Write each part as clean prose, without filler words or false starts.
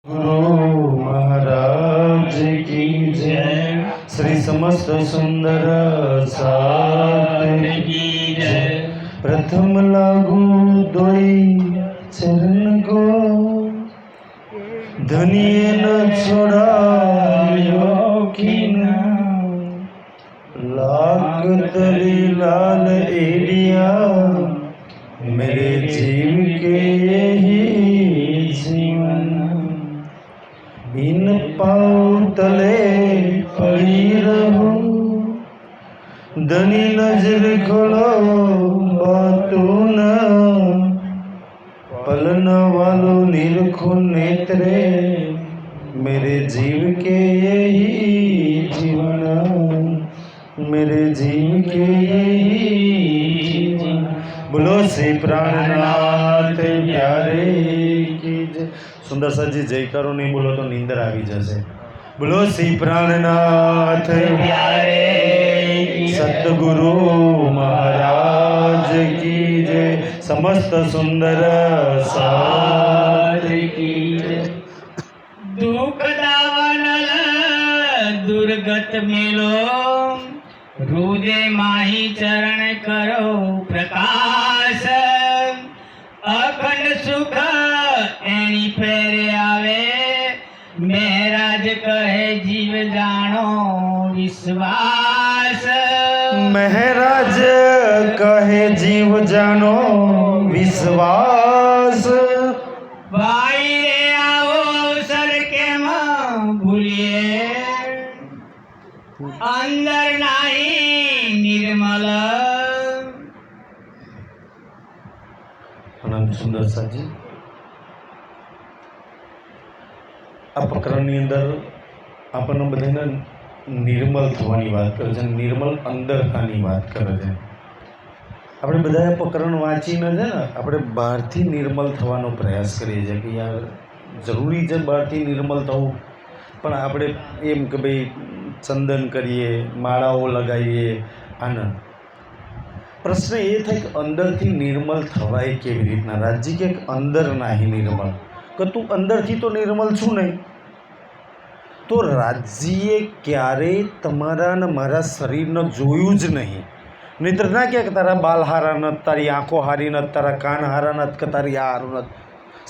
गुरु महाराज की जय। श्री समस्त सुंदर साथ की जय। प्रथम लागू दोई चरण को, धनिये न छोड़ायो कीना। लाख तली लाल एडिया, मेरे जीव के यही जीवन। बिन पाँव तले पड़ी रहूं, धनी नजर खोलो बातों न। पलन वालो निरखो नेत्रे, मेरे जीव के यही जीवन। मेरे जीव के यही जीवन। बोलो श्री प्राणनाथ प्यारे की जय। सुंदर सा जी जयकारो नहीं बोलो तो नींदर आवी जैसे। बोलो श्री प्राणनाथ प्यारे, सतगुरु महाराज की जय। समस्त सुंदर साथ की जय। दुख दावनल दुर्गत मेलो, हृदय माही चरण करो प्रकाश। अखंड सुख एनी फेरे आवे, महाराज कहे जीव जानो विश्वास। महाराज कहे जीव जानो विश्वास। भाई रे आओ अवसर के मां भूलिए, अंदर नाही निर्मल। अनंत सुंदर सा जी આ પ્રકરણની અંદર આપણને બધાને નિર્મલ થવાની વાત કરે છે, નિર્મલ અંદરતાની વાત કરે છે. આપણે બધાએ પ્રકરણ વાંચીને છે ને આપણે બહારથી નિર્મલ થવાનો પ્રયાસ કરીએ છીએ કે યાર જરૂરી છે બહારથી નિર્મલ થવું, પણ આપણે એમ કે ભાઈ ચંદન કરીએ, માળાઓ લગાવીએ. આનંદ પ્રશ્ન એ થાય કે અંદરથી નિર્મલ થવાય કેવી રીતના? રાજજી કે અંદર નાહી નિર્મલ, કે તું અંદરથી તો નિર્મલ છું નહીં. તો રાજજીએ ક્યારેય તમારા ને મારા શરીરને જોયું જ નહીં. નહીંતર ના કહે કે તારા બાલ હારા નથી, તારી આંખો હારી નથી, તારા કાન હારા નથી, કે તારી આ હારું નથી.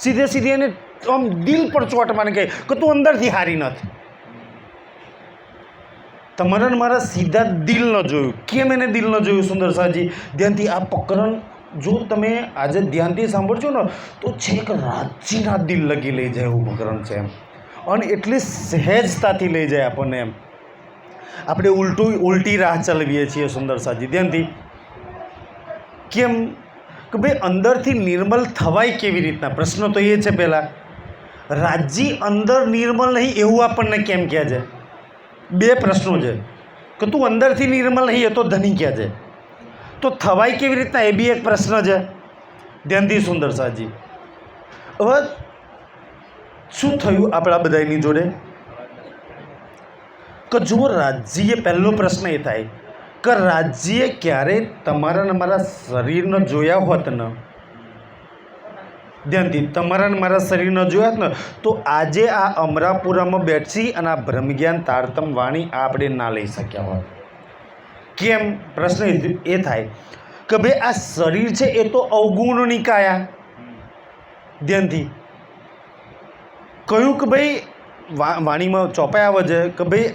સીધે સીધે એને આમ દિલ પર ચોટ માને કહે કે તું અંદરથી હારી નથી. તમારા ને મારા સીધા દિલ ન જોયું. કેમ એને દિલ ન જોયું? સુંદર સાજી ધ્યાનથી આ પ્રકરણ જો તમે આજે ધ્યાનથી સાંભળજો ને તો છેક રાજજીના દિલ લગી લઈ જાય એવું પ્રકરણ છે એમ. અને એટલી સહેજતાથી લઈ જાય આપણને એમ. આપણે ઉલટી રાહ ચલાવીએ છીએ સુંદર સાજી ધ્યાનથી. કેમ કે ભાઈ અંદરથી નિર્મલ થવાય કેવી રીતના? પ્રશ્ન તો એ છે પહેલાં, રાજજી અંદર નિર્મલ નહીં એવું આપણને કેમ કહે છે? બે પ્રશ્નો છે કે તું અંદરથી નિર્મલ નહીં એ તો ધની કહે છે, તો થવાય કેવી રીતના એ બી એક પ્રશ્ન છે. ધ્યાનથી સુંદર સાજી. હવે શું થયું આપણા બધાની જોડે કે જો રાજજીએ, પહેલો પ્રશ્ન એ થાય કે રાજજીએ ક્યારે તમારા ને મારા શરીરને જોયા હોત ને, ધ્યાનથી તમારા ને મારા શરીરને જોયા હોત ને તો આજે આ અમરાપુરામાં બેઠી અને આ બ્રહ્મજ્ઞાન તારતમ વાણી આપણે ના લઈ શક્યા હોત. કેમ? પ્રશ્ન એ થાય કે ભાઈ આ શરીર છે એ તો અવગુણની કાયા. ધ્યાનથી કહ્યું કે ભાઈ વાણીમાં ચોપાઈ આવે છે કે ભાઈ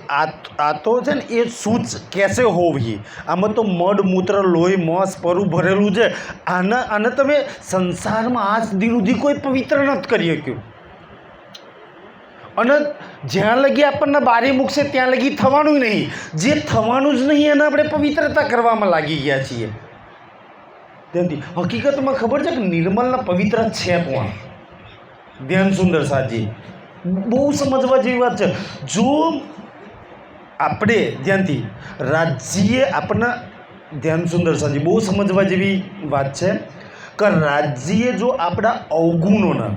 આ તો છે ને એ સૂચ કેસે હોવી, આમાં તો મડ મૂત્ર લોહી મોસ પરું ભરેલું છે. આને તમે સંસારમાં આજ દિન સુધી કોઈ પવિત્ર નથી કરી શક્યું. અને જ્યાં લગી આપણને બારી મૂકશે ત્યાં લગી થવાનું નહીં. જે થવાનું જ નહીં એને આપણે પવિત્રતા કરવામાં લાગી ગયા છીએ. તેથી હકીકતમાં ખબર છે કે નિર્મલના પવિત્ર છે કોણ? ધ્યાન સુંદર સાજી બહુ સમજવા જેવી વાત છે. જો આપણે ધ્યાનથી રાજજીએ આપણને, ધ્યાન સુંદર સાજી બહુ સમજવા જેવી વાત છે કે રાજજીએ જો આપણા અવગુણોના,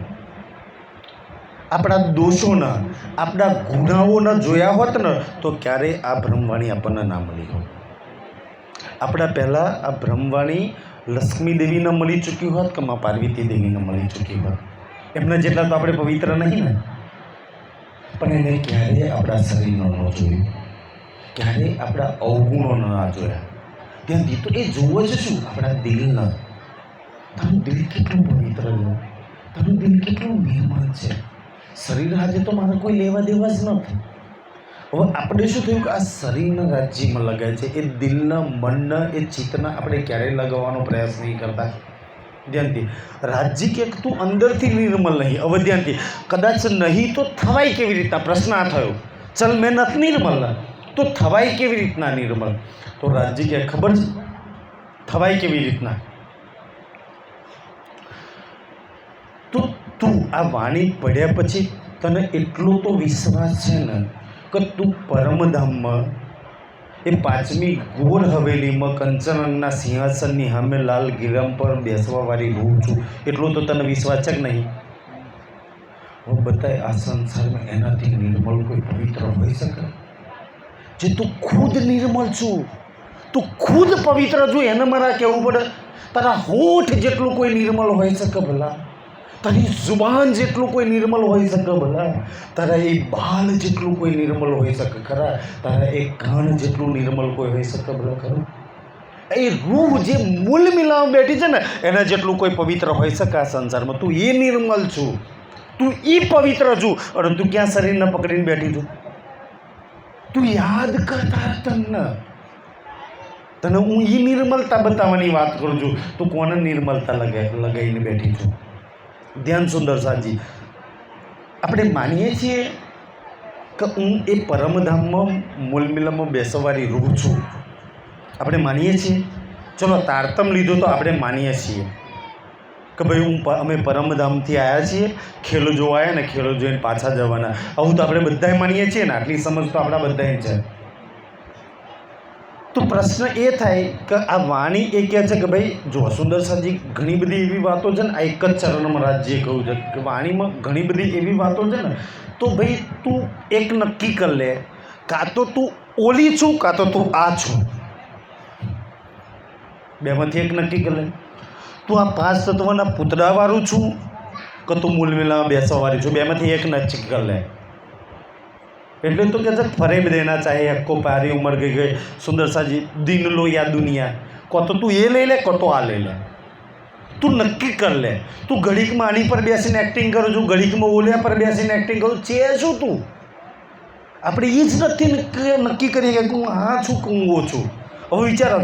આપણા દોષોના, આપણા ગુનાઓના જોયા હોત ને તો ક્યારેય આ બ્રહ્મવાણી આપણને ના મળી હોત. આપણા પહેલાં આ બ્રહ્મવાણી લક્ષ્મી દેવીને મળી ચૂકી હોત કે મા પાર્વતી દેવીને મળી ચૂકી હોત. એમના જેટલા તો આપણે પવિત્ર નહીં ને. પણ એને ક્યારેય આપણા શરીરનો ન જોયું, ક્યારેય આપણા અવગુણો ન જોયા. ત્યાંથી તો એ જોવો જ શું? આપણા દિલના. તારું દિલ કેટલું પવિત્ર છે, તારું દિલ કેટલું નિર્મળ છે. શરીર આજે તો મારા કોઈ લેવા દેવા જ નથી. હવે આપણે શું થયું કે આ શરીરના રાજ્યમાં લગાય છે, એ દિલના, મનના, એ ચિત્તના આપણે ક્યારેય લગાવવાનો પ્રયાસ નહીં કરતા. ધ્યાનથી રાજ્ય કે તું અંદરથી નિર્મલ નહીં. હવે ધ્યાનથી કદાચ નહીં તો થવાય કેવી રીતના? પ્રશ્ન આ થયો. ચલ મેં નથી નિર્મલ, તો થવાય કેવી રીતના નિર્મલ? તો રાજ્ય કે ખબર છે થવાય કેવી રીતના? તો તું આ વાણી પડ્યા પછી તને એટલો તો વિશ્વાસ છે ને કે તું પરમધામમાં એ 5મી ગોળ હવેલીમાં કંચનના સિંહાસનની સામે લાલ ગિરમ પર બેસવાવાળી રૂહ છું, એટલો તો તને વિશ્વાસ છે કે નહીં? હું બતાય આ સંસારમાં એનાથી નિર્મળ કોઈ પવિત્ર હોઈ શકે? જે તું ખુદ નિર્મળ છું, તું ખુદ પવિત્ર છું, એને મારા કહેવું પડે? તારા હોઠ જેટલું કોઈ નિર્મળ હોઈ શકે ભલા? તારી જુબાન જેટલું કોઈ નિર્મલ હોઈ શકે ભલા? તારા એ બાલ જેટલું કોઈ નિર્મલ હોઈ શકે ખરા? તારા એ કાન જેટલું નિર્મલ કોઈ હોઈ શકે ભલા ખરું? એ રૂહ જે મૂલ મિલાવવા બેઠી છે ને એના જેટલું કોઈ પવિત્ર હોઈ શકે આ સંસારમાં? તું એ નિર્મલ છું, તું એ પવિત્ર છું, અને તું ક્યાં શરીરને પકડીને બેઠી છું? તું યાદ કરતા તમને તને હું એ નિર્મલતા બતાવવાની વાત કરું છું. તું કોને નિર્મલતા લગાવીને બેઠી છું? ધ્યાન સુંદર સાજી, આપણે માનીએ છીએ કે હું એ પરમધામમાં મૂલમિલમાં બેસવાળી રૂહ છું. આપણે માનીએ છીએ. ચલો તારતમ લીધો તો આપણે માનીએ છીએ કે ભાઈ અમે પરમધામથી આવ્યા છીએ, ખેલો જોવા આવ્યા ને ખેલો જોઈને પાછા જવાના. આવું તો આપણે બધાએ માનીએ છીએ ને. આટલી સમજ તો આપણા બધાએ છે. તો પ્રશ્ન એ થાય કે આ વાણી એ કહે છે કે ભાઈ જો સુંદર સાજી ઘણી બધી એવી વાતો છે ને, આ એક જ ચરણમાં રાજ્ય કહ્યું છે કે વાણીમાં ઘણી બધી એવી વાતો છે ને, તો ભાઈ તું એક નક્કી કરી લે, કાં તો તું ઓલી છું કાં તો તું આ છું. બેમાંથી એક નક્કી કરી લે. તું આ 5 તત્વના પૂતળાવાળું છું કે તું મૂલમિલામાં બેસવાવાળી છું? બેમાંથી એક નક્કી કરી લે. એટલે તો કહે છે ફરેબ દેના ચાહે હક્કો પારી ઉંમર ગઈ ગઈ. સુંદર સાજી દિન લો યા દુનિયા, કો તો તું એ લઈ લે કો તો આ લઈ લે. તું નક્કી કરી લે. તું ઘડીકમાં આની પર બેસીને એક્ટિંગ કરું છું, ઘડીકમાં ઓલ્યા પર બેસીને એક્ટિંગ કરું છે શું તું? આપણે એ જ નથી નક્કી કરીએ કે હું આ છું કે હું ઓ છું. હવે વિચારો,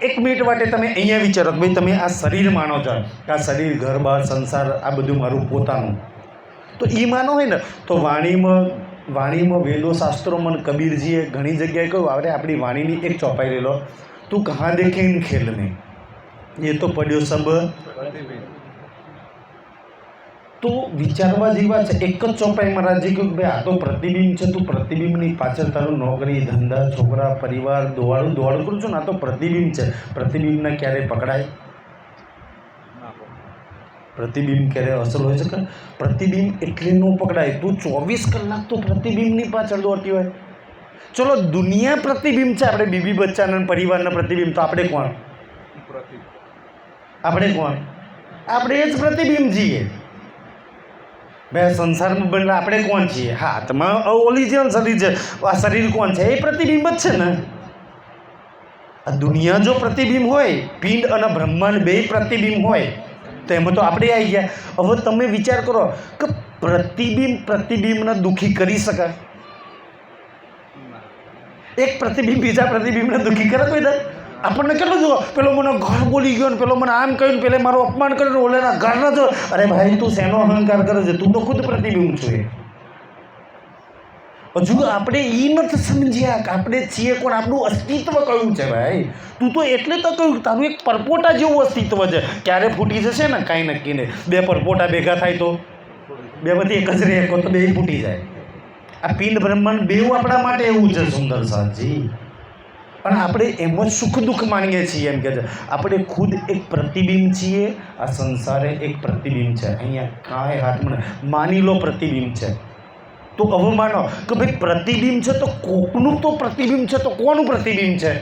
એક મિનિટ માટે તમે અહીંયા વિચારો કે ભાઈ તમે આ શરીર માનો છો, આ શરીર, ઘર બાર, સંસાર, આ બધું મારું પોતાનું. તો એ માનો હોય ને તો વાણીમાં વેદો શાસ્ત્રોમાં કબીરજીએ ઘણી જગ્યાએ કહ્યું, આપણે આપણી વાણીની એક ચોપાઈ લઈ લો. તું કહાં દેખીને ખેલ નહીં, એ તો પડ્યો સબ. તો વિચારવા જેવા છે. એક જ ચોપાઈ મહારાજજી કહ્યું કે ભાઈ આ તો પ્રતિબિંબ છે, તું પ્રતિબિંબની પાછળ તારું નોકરી, ધંધા, છોકરા, પરિવાર દોડાડું કરું છું ને, આ તો પ્રતિબિંબ છે. પ્રતિબિંબને ક્યારેય પકડાય? પ્રતિબિંબ ક્યારે અસર હોય છે કે પ્રતિબિંબ એટલે ન પકડાય. તું 24 કલાક તો પ્રતિબિંબની પાછળ દોડતી હોય. ચલો દુનિયા પ્રતિબિંબ છે, આપણે બીબી બચ્ચાના પરિવારના પ્રતિબિંબ. તો આપણે કોણ? આપણે કોણ? આપણે એ જ પ્રતિબિંબ છીએ. ભાઈ સંસારમાં બનેલા આપણે કોણ છીએ? હા તમારે ઓરિજિનલ શરીર છે, આ શરીર કોણ છે? એ પ્રતિબિંબ જ છે ને. આ દુનિયા જો પ્રતિબિંબ હોય, પિંડ અને બ્રહ્માંડ બે પ્રતિબિંબ હોય, તો એમાં તો આપણે આવી ગયા. હવે તમે વિચાર કરો કે પ્રતિબિંબને દુઃખી કરી શકાય? એક પ્રતિબિંબ બીજા પ્રતિબિંબને દુઃખી કરે કોઈ દર? આપણને કેટલું જુઓ, પેલો મને ઘર બોલી ગયો ને પેલો મને આમ કહ્યું, પેલે મારું અપમાન કર્યું, ઓલેના ઘરના જો. અરે ભાઈ તું શેનો અહંકાર કરે છે? તું તો ખુદ પ્રતિબિંબ છું. હજુ આપણે એ નથી સમજ્યા કે આપણે છીએ કોણ, આપણું અસ્તિત્વ કયું છે ભાઈ. તું તો એટલે તો કહ્યું તારું એક પરપોટા જેવું અસ્તિત્વ છે. ક્યારે ફૂટી જશે ને કાંઈ નક્કી નહીં. 2 પરપોટા ભેગા થાય તો બેમાંથી એક જ રહે, તો 2 ફૂટી જાય. આ પિંડ બ્રહ્માંડ બેઉ આપણા માટે એવું છે સુંદર સાજી. પણ આપણે એમ જ સુખ દુઃખ માનીએ છીએ. એમ કે છે આપણે ખુદ એક પ્રતિબિંબ છીએ. આ સંસારે એક પ્રતિબિંબ છે. અહીંયા કાંઈ હાથમાં માની લો પ્રતિબિંબ છે. તો હવે માનો કે ભાઈ પ્રતિબિંબ છે તો કોકનું તો પ્રતિબિંબ છે. તો કોનું પ્રતિબિંબ છે?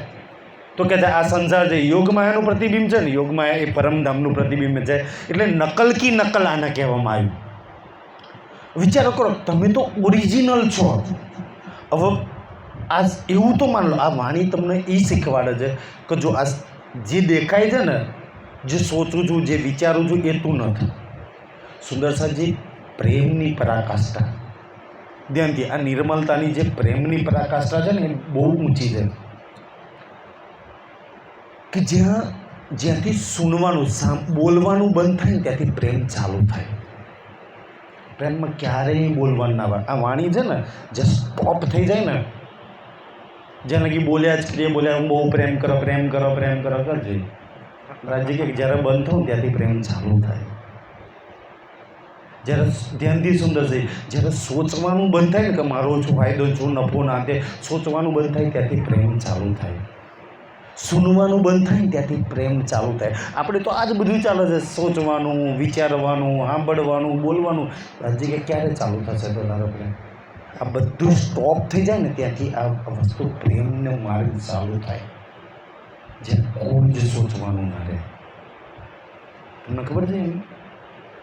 તો કે આ સંસાર છે યોગમાયાનું પ્રતિબિંબ છે ને. યોગમાયા એ પરમધામનું પ્રતિબિંબ છે. એટલે નકલ કી નકલ આને કહેવામાં આવ્યું. વિચારો કરો, તમે તો ઓરિજિનલ છો. હવે આ એવું તો માન લો, આ વાણી તમને એ શીખવાડે છે કે જો આ જે દેખાય છે ને, જે સોચું છું, જે વિચારું છું, એ તું નથી. સુંદરસાજી, પ્રેમની પરાકાષ્ઠા, ધ્યાનથી આ નિર્મલતાની જે પ્રેમની પરાકાષ્ઠા છે ને, એ બહુ ઊંચી છે. કે જ્યાંથી સુનવાનું, બોલવાનું બંધ થાય ને ત્યાંથી પ્રેમ ચાલુ થાય. પ્રેમમાં ક્યારેય બોલવાનું ના આવે. આ વાણી છે ને, જે સ્ટોપ થઈ જાય ને, જેને કે બોલ્યા જ કરીએ, બોલ્યા હું બહુ પ્રેમ કરો કરજે. રાજ્ય કે જ્યારે બંધ થયું ત્યાંથી પ્રેમ ચાલુ થાય. જ્યારે ધ્યાનથી સુંદર છે, જ્યારે સોચવાનું બંધ થાય ને કે મારો શું ફાયદો, શું નફો, ના તે સોચવાનું બંધ થાય ત્યાંથી પ્રેમ ચાલુ થાય. સુનવાનું બંધ થાય ને ત્યાંથી પ્રેમ ચાલુ થાય. આપણે તો આ જ બધું ચાલે છે, સોચવાનું, વિચારવાનું, સાંભળવાનું, બોલવાનું. રાજ્ય કે ક્યારે ચાલુ થશે તો તારો પ્રેમ? આ બધું સ્ટોપ થઈ જાય ને ત્યાંથી આ વસ્તુ પ્રેમને માર્ગ ચાલુ થાય. જે કોઈ જ સોચવાનું ના રહે. તમને ખબર છે એમ?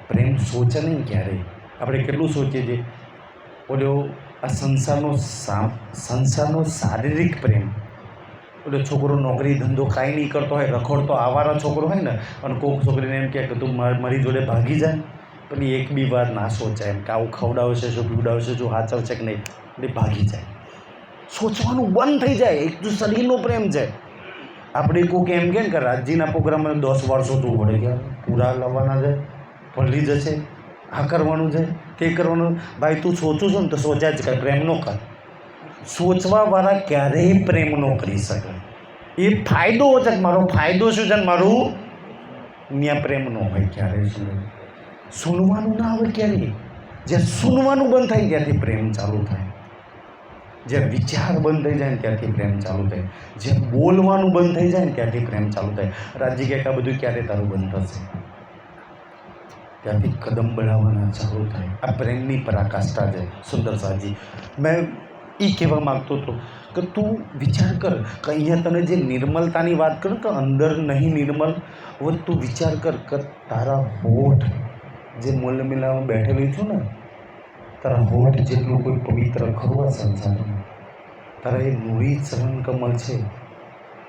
પ્રેમ સોચે નહીં ક્યારેય. આપણે કેટલું સોચીએ છીએ. ઓલો આ સંસારનો શારીરિક પ્રેમ, ઓલો છોકરો નોકરી ધંધો કાંઈ નહીં કરતો હોય, રખડતો આવારા છોકરો હોય ને, અને કોઈક છોકરીને એમ કહે કે તું મારી જોડે ભાગી જાય, પેલી એક બી વાર ના સોચાય એમ કે આવું ખવડાવશે, શું પીવડાવશે, શું હાચવશે કે નહીં, એટલે ભાગી જાય. સોચવાનું બંધ થઈ જાય. એક તો શરીરનો પ્રેમ છે. આપણે કોઈક એમ કે રાજ્યના પ્રોગ્રામમાં 10 વાર સોચવું પડે કે પૂરા લાવવાના છે, ભલી જશે, આ કરવાનું છે, તે કરવાનું. ભાઈ તું સોચું છું ને તો સોચ્યા જ કર, પ્રેમ ન કર. સોચવાવાળા ક્યારેય પ્રેમ ન કરી શકે. એ ફાયદો છે, મારો ફાયદો શું છે, મારું ત્યાં પ્રેમ ન હોય ક્યારેય. સુનવાનું ના આવે ક્યારેય. જ્યાં સુનવાનું બંધ થાય ત્યાંથી પ્રેમ ચાલુ થાય. જ્યાં વિચાર બંધ થઈ જાય ને ત્યાંથી પ્રેમ ચાલુ થાય. જ્યાં બોલવાનું બંધ થઈ જાય ને ત્યાંથી પ્રેમ ચાલુ થાય. રાજ્ય કે આ બધું ક્યારે તારું બંધ થશે? ત્યાંથી કદમ बढ़ाવવાના ચાલુ થાય. આ પ્રેમની પરાકાષ્ઠા છે સુંદરસાજી. મેં એ કહેવા માગતો હતો કે તું વિચાર કર કે અહીંયા તને જે નિર્મલતાની વાત કરું કે અંદર નહીં નિર્મલ, હવે તું વિચાર કર કે તારા હોઠ જે મોલ મિલામાં બેઠેલી છું ને, તારા હોઠ જેટલું કોઈ પવિત્ર ખરું આ સંસારમાં, તારા એ નૂરી ચરણ કમલ છે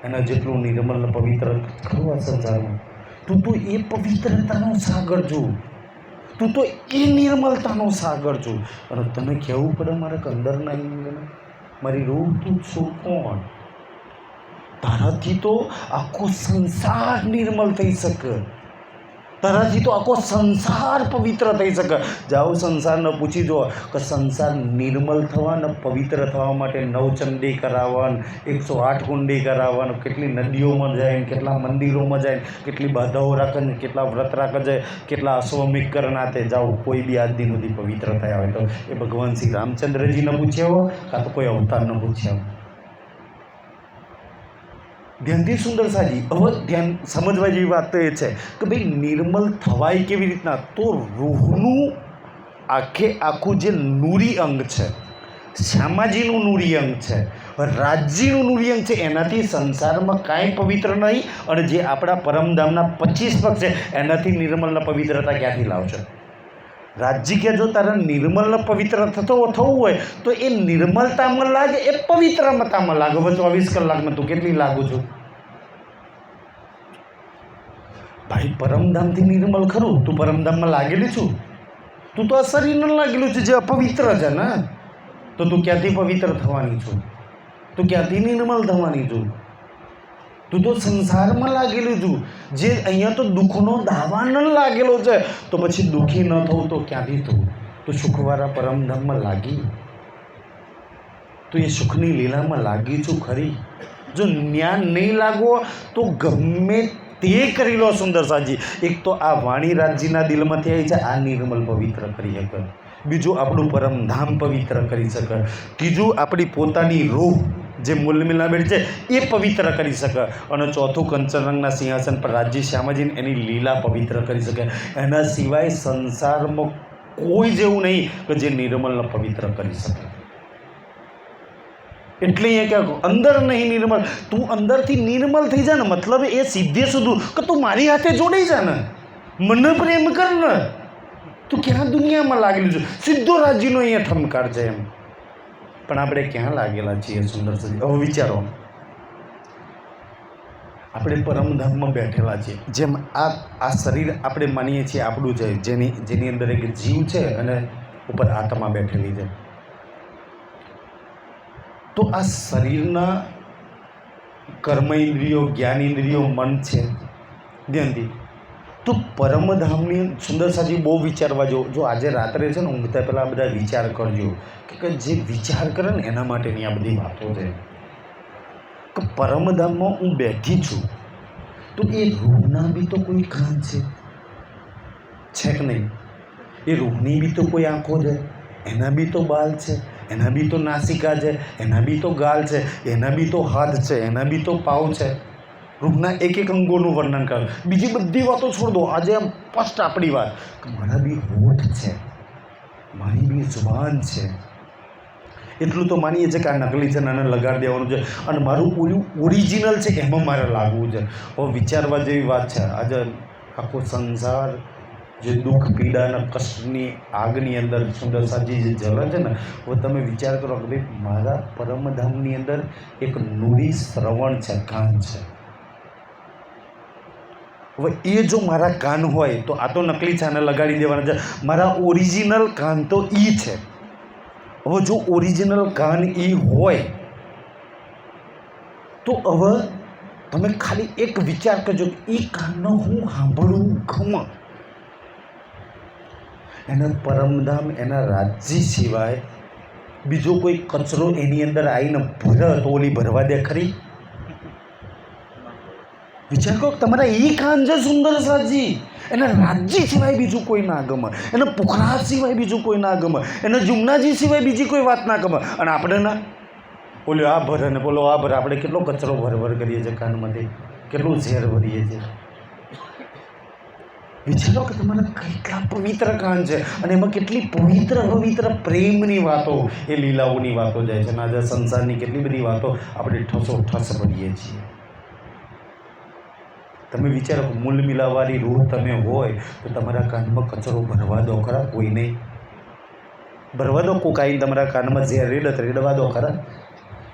એના જેટલું નિર્મલ પવિત્ર ખરું આ સંસારમાં. તું તો એ પવિત્રતાનો સાગર છું, તું તો એ નિર્મલતાનો સાગર છું. અને તને કહેવું પડે મારે કે અંદર નહીં, મારી રૂહ તું છું કોણ? તારાથી તો આખો સંસાર નિર્મલ થઈ શકે, તારાથી તો આખો સંસાર પવિત્ર થઈ શકે. જાઓ સંસારને પૂછી જુઓ કે સંસાર નિર્મલ થવા ને પવિત્ર થવા માટે 9 ચંડી કરાવવાનું, 108 કુંડી કરાવવાનું, કેટલી નદીઓમાં જાય, કેટલા મંદિરોમાં જાય, કેટલી બાધાઓ રાખે ને, કેટલા વ્રત રાખે છે, કેટલા અશ્વમેઘ કરનાથે જાઓ. કોઈ બી આજ દિન સુધી પવિત્ર થયા હોય તો એ ભગવાન શ્રી રામચંદ્રજીને પૂછ્યા હો કાં તો કોઈ અવતારને પૂછ્યા હો. ધ્યાનથી સુંદરસાજી, હવે ધ્યાન સમજવા જેવી વાત તો એ છે કે ભાઈ નિર્મલ થવાય કેવી રીતના? તો રૂહનું આખું જે નૂરી અંગ છે, શ્યામાજીનું નૂરી અંગ છે, રાજ્યનું નૂરી અંગ છે, એનાથી સંસારમાં કાંઈ પવિત્ર નહીં. અને જે આપણા પરમધામના 25 પગ છે એનાથી નિર્મલના પવિત્રતા ક્યાંથી લાવશે? રાજ્ય કે જો તારા નિર્મલ પવિત્ર થવું હોય તો એ નિર્મલતામાં લાગે, એ પવિત્રતામાં લાગે. હવે 24 કલાકમાં તું કેટલી લાગુ છું? ભાઈ પરમધામથી નિર્મલ ખરું, તું પરમધામમાં લાગેલી છું? તું તો આ શરીરને લાગેલું છે જે અપવિત્ર છે ને, તો તું ક્યાંથી પવિત્ર થવાની છું? તું ક્યાંથી નિર્મલ થવાની છું? તું તો સંસારમાં લાગેલું છું, જે અહીંયા તો દુઃખનો દાવાનળ લાગેલો છે. તો પછી દુઃખી ન થવું તો ક્યાંથી થવું? તો સુખવાળા પરમધામમાં લાગી, તો એ સુખની લીલામાં લાગી છું ખરી. જો જ્ઞાન નહીં લાગો તો ગમે તે કરી લો સુંદરસાજી. એક તો આ વાણી રાજ્યના દિલમાંથી આવી છે, આ નિર્મલ પવિત્ર કરી શકે. બીજું આપણું પરમધામ પવિત્ર કરી શકે. ત્રીજું આપણી પોતાની રૂહ જે મૂલમિલા બેઠ છે એ પવિત્ર કરી શકે. અને ચોથું કંચનરંગના સિંહાસન પર રાજ્ય શ્યામાજીને એની લીલા પવિત્ર કરી શકે. એના સિવાય સંસારમાં કોઈ જેવું નહીં કે જે નિર્મલને પવિત્ર કરી શકે. એટલે એ કે અંદર નહીં નિર્મલ, તું અંદરથી નિર્મલ થઈ જા ને, મતલબ એ સીધે સુધી કે તું મારી હાથે જોડાઈ જા ને, મને પ્રેમ કર ને, તું ક્યાં દુનિયામાં લાગેલું છે? સીધો રાજીનો અહીંયા ઠમકાર છે એમ. પણ આપણે ક્યાં લાગેલા છીએ સુંદર સજી? હવે વિચારો, આપણે પરમધામમાં બેઠેલા છીએ. જેમ આ શરીર આપણે માનીએ છીએ આપણું છે, જેની અંદર એક જીવ છે અને ઉપર આત્મા બેઠેલી છે. તો આ શરીરના કર્મ ઇન્દ્રિયો, જ્ઞાન ઇન્દ્રિયો, મન છે ધ્યાનથી. તો પરમધામની સુંદર સાજી બહુ વિચારવા જો આજે રાત્રે છે ને ઊંઘતા પહેલાં બધા વિચાર કરજો કે જે વિચાર કરે ને એના માટેની આ બધી વાતો છે. કે પરમધામમાં હું બેઠી છું તો એ રૂહના બી તો કોઈ કાન છે કે નહીં? એ રૂહની બી તો કોઈ આંખો છે, એના બી તો બાલ છે, એના બી તો નાસિકા છે, એના બી તો ગાલ છે, એના બી તો હાથ છે, એના બી તો પાવ છે. રૂહના એક એક અંગોનું વર્ણન કરો. બીજી બધી વાતો છોડ દો. આજે આમ સ્પષ્ટ આપણી વાત કે મારા બી હોઠ છે, મારી બી જુબાન છે. એટલું તો માનીએ છીએ કે આ નકલી છે ને આને લગાડી દેવાનું છે અને મારું ઓલું ઓરિજિનલ છે એમાં મારે લાગવું છે. હવે વિચારવા જેવી વાત છે. આજે આખો સંસાર જે દુઃખ, પીડા અને કષ્ટની આગની અંદર સુંદર સાજી જે જલે છે ને, હવે તમે વિચાર કરો કે ભાઈ મારા પરમધામની અંદર એક નુરી શ્રવણ છે, કાન છે. હવે એ જો મારા કાન હોય તો આ તો નકલી છે, આને લગાડી દેવાના છે. મારા ઓરિજિનલ કાન તો એ છે. હવે જો ઓરિજિનલ કાન એ હોય તો હવે તમે ખાલી એક વિચાર કરજો કે એ કાનનો હું સાંભળવું ગમે. એના પરમધામ, એના રાજ્ય સિવાય બીજો કોઈ કચરો એની અંદર આવીને ભરે તો ઓલી ભરવા દે ખરી? વિચાર કરો, તમારા એ કાન છે સુંદર સાજી, એના રાજ્ય સિવાય બીજું કોઈ ના ગમે, એના પુખરાજ સિવાય બીજું કોઈ ના ગમે, એના જુમનાજી સિવાય બીજી કોઈ વાત ના ગમે. અને આપણે ના બોલ્યો આ ભરે ને બોલો આ ભરે, આપણે કેટલો કચરો ભર કરીએ છીએ કાનમાંથી, કેટલું ઝેર ભરીએ છીએ. વિચારો કે તમારા કેટલા પવિત્ર કાન છે અને એમાં કેટલી પવિત્ર પ્રેમની વાતો, એ લીલાઓની વાતો જાય છે. અને આજે સંસારની કેટલી બધી વાતો આપણે ઠસ પડીએ છીએ. તમે વિચારો કે મૂલ મિલાવવાની રૂહ તમે હોય તો તમારા કાનમાં કચરો ભરવા દો ખરા? કોઈ નહીં ભરવા દો. કોક આવીને તમારા કાનમાં ઝેર રેડવા દો ખરા?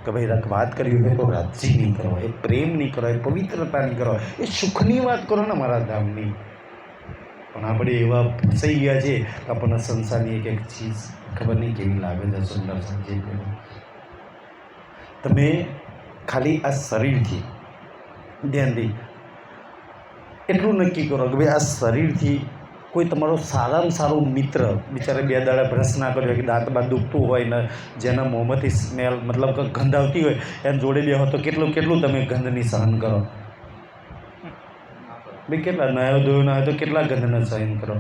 કે ભાઈ વાત કરવી હોય તો રાજી નહીં કરો, એ પ્રેમ નહીં કરો, એ પવિત્રતા નહીં કરો, એ સુખની વાત કરો ને મારા ધામની. પણ આપણે એવા ફસાઈ ગયા છે કે આપણને સંસારની એક ચીજ ખબર નહીં કેવી લાગે છે. સુંદર સાજી તમે ખાલી આ શરીરથી ધ્યાનથી એટલું નક્કી કરો કે ભાઈ આ શરીરથી કોઈ તમારો સારામાં સારો મિત્ર, બિચારે 2 દાડા બ્રશ ના કર્યો કે દાંત બાદ દુખતું હોય ને જેના મોંમાંથી સ્મેલ મતલબ કે ગંધ આવતી હોય એને જોડે બેહો તો કેટલું તમે ગંધની સહન કરો? ભાઈ કેટલા નાયો ધોયો ના હોય તો કેટલા ગંધને સહન કરો?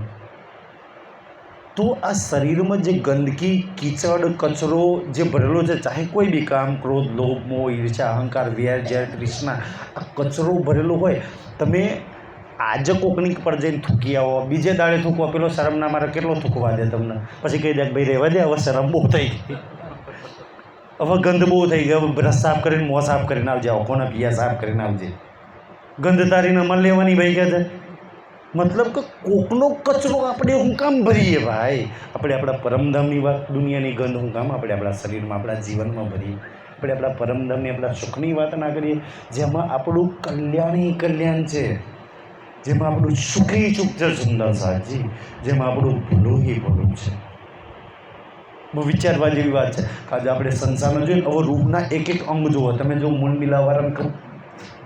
તો આ શરીરમાં જે ગંદકી, કીચડ, કચરો જે ભરેલો છે, ચાહે કોઈ બી કામ, ક્રોધ, લોભ, મોહ, ઈર્ષા, અહંકાર, વેર, ઝેર, તૃષ્ણા, આ કચરો ભરેલો હોય. તમે આજે કોકની પર જઈને થૂકી આવો, બીજે દાડે થૂકવા, પેલો શરમ ના મારે કેટલો થૂકવા દે તમને? પછી કહી દે ભાઈ રહેવા દે, હવે શરમ બહુ થઈ ગઈ, હવે ગંધ બહુ થઈ ગઈ, હવે બ્રશ સાફ કરીને મોં સાફ કરીને આવજે, આંખોના પિયા સાફ કરીને આવજે. ગંધ તારીને અમલ લેવાની ભાઈ કહે છે. મતલબ કે કોકનો કચરો આપણે હું કામ ભરીએ ભાઈ? આપણે આપણા પરમધામની વાત, દુનિયાની ગંધ હું કામ આપણે આપણા શરીરમાં, આપણા જીવનમાં ભરીએ? આપણે આપણા પરમધામની, આપણા સુખની વાત ના કરીએ, જેમાં આપણું કલ્યાણ છે, જેમાં આપણું સુખી સુખ છે સુંદર સાજી, જેમાં આપણું ભલું છે. બહુ વિચારવા જેવી વાત છે. આજે આપણે સંસારમાં જોઈએ હવે રૂપના એક અંગ જુઓ. તમે જો મૂળ મિલાવવાળા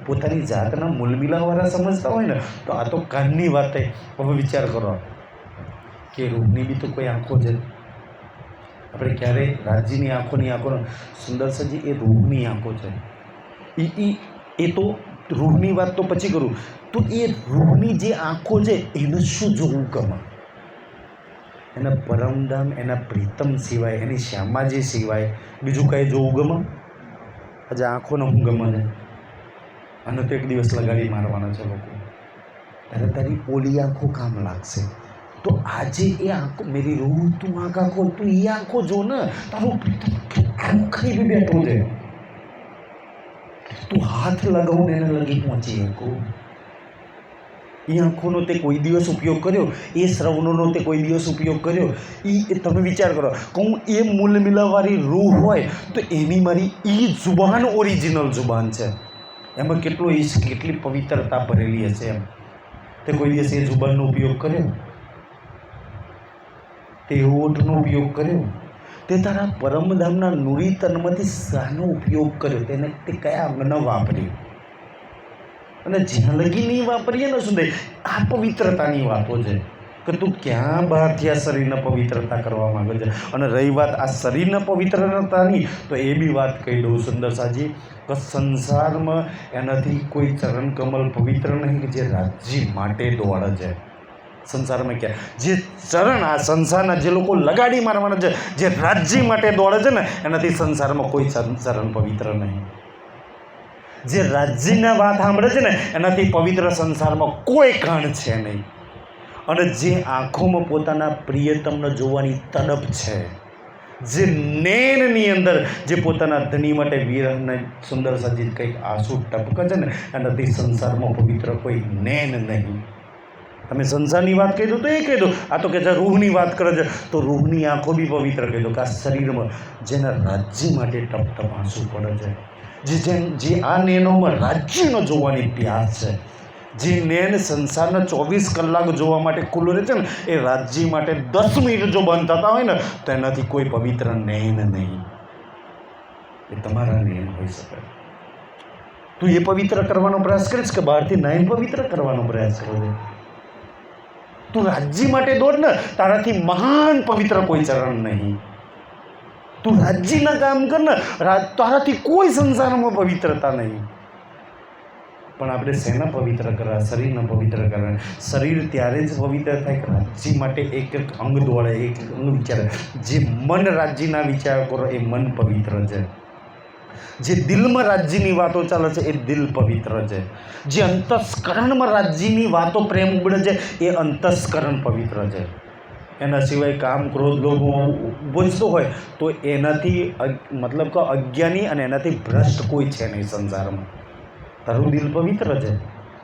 પોતાની જાતના મૂળ મિલાવવાળા સમજતા હોય ને તો આ તો કાનની વાત થઈ. હવે વિચાર કરો કે રૂપની બી તો કોઈ આંખો છે. આપણે ક્યારેય રાજ્યની આંખો સુંદર સાજી એ રૂહની આંખો છે. એ તો રૂહની વાત તો પછી કરું. તો એ રૂહની જે આંખો છે એને શું જોવું ગમે? એના પરમધામ, એના પ્રીતમ સિવાય, એની શ્યામાજી સિવાય બીજું કાંઈ જોવું ગમે? આજે આંખોને હું ગમે છે આને તો એક દિવસ લગાડી મારવાના છે લોકો. ત્યારે તારી ઓલી આંખો કામ લાગશે. તો આજે એ આંખો, મેરી રૂહ તું આંખા ખોલ, તું એ આંખો જો ને, તારું પ્રીતમ કેટલું ખાઈ બી બેઠું છે. તું હાથ લગાવું ને એને લગી પહોંચી શકો. એ આંખોનો તે કોઈ દિવસ ઉપયોગ કર્યો? એ શ્રવણોનો તે કોઈ દિવસ ઉપયોગ કર્યો? એ તમે વિચાર કરો, કહું એ મૂલ મિલાવવાળી રૂહ હોય તો એની મારી એ જુબાન ઓરિજિનલ જુબાન છે, એમાં કેટલો ઈશ્ક, કેટલી પવિત્રતા ભરેલી હશે એમ. તે કોઈ દિવસ એ જુબાનનો ઉપયોગ કર્યો? તે ઓઠનો ઉપયોગ કર્યો? તે તારા પરમધામના નુરી તનમાંથી શાનો ઉપયોગ કર્યો? તેને તે કયા અંગને વાપર્યું? અને જ્યાં લગી નહીં વાપરીએ ને સુંદર, આ પવિત્રતાની વાતો છે કે તું ક્યાં બહારથી આ શરીરને પવિત્રતા કરવા માંગે છે. અને રહી વાત આ શરીરને પવિત્રતાની, તો એ બી વાત કહી દઉં સુંદર સાજી, કે સંસારમાં એનાથી કોઈ ચરણ કમલ પવિત્ર નહીં કે જે રાજ્ય માટે દોડે છે. સંસારમાં ક્યાં જે ચરણ આ સંસારના જે લોકો લગાડી મારવાના છે, જે રાજ્ય માટે દોડે છે ને, એનાથી સંસારમાં કોઈ ચરણ પવિત્ર નહીં. જે રાજ્યના વાત સાંભળે છે ને, એનાથી પવિત્ર સંસારમાં કોઈ કાણ છે નહીં. અને જે આંખોમાં પોતાના પ્રિયતમને જોવાની તડપ છે, જે નૈનની અંદર જે પોતાના ધણી માટે વિરહને સુંદર સજીત કંઈક આંસુ ટપકે છે ને, એનાથી સંસારમાં પવિત્ર કોઈ નૈન નહીં. તમે સંસારની વાત કહી દો તો એ કહી દો, આ તો કે જે રૂહની વાત કરે છે તો રૂહની આંખો બી પવિત્ર કહી દો કે આ શરીરમાં જેના રાજ્ય માટે ટપ ટપ આંસુ પડે છે, જે આ નૈનોમાં રાજ્યનો જોવાની પ્યાસ છે, જે નૈન સંસારના 24 કલાક જોવા માટે ખુલ્લું રહે છે ને, એ રાજ્ય માટે 10 મિનિટ જો બંધ થતા હોય ને, તો એનાથી કોઈ પવિત્ર નૈન નહીં. એ તમારા નૈન હોઈ શકે. તું એ પવિત્ર કરવાનો પ્રયાસ કરીશ કે બહારથી નૈન પવિત્ર કરવાનો પ્રયાસ કરે? તું રાજ્ય માટે દોડ ને, તારાથી મહાન પવિત્ર કોઈ ચરણ નહીં. તું રાજ્યના કામ કર ને, તારાથી કોઈ સંસારમાં પવિત્રતા નહીં. પણ આપણે શેના પવિત્ર કરવા? શરીરના પવિત્ર કરવા. શરીર ત્યારે જ પવિત્ર થાય કે રાજ્ય માટે એક એક અંગ દોડે, એક એક અંગ વિચારે. જે મન રાજ્યના વિચાર કરો એ મન પવિત્ર છે. જે દિલમાં રાજ્યની વાતો ચાલે છે એ દિલ પવિત્ર છે. જે અંતસ્કરણમાં રાજ્યની વાતો પ્રેમ ઉબળે છે એ અંતસ્કરણ પવિત્ર છે. એના સિવાય કામ, ક્રોધ, લોભ ઉપજતો હોય તો એનાથી મતલબ કે અજ્ઞાની અને એનાથી ભ્રષ્ટ કોઈ છે નહીં સંસારમાં. તારું દિલ પવિત્ર છે,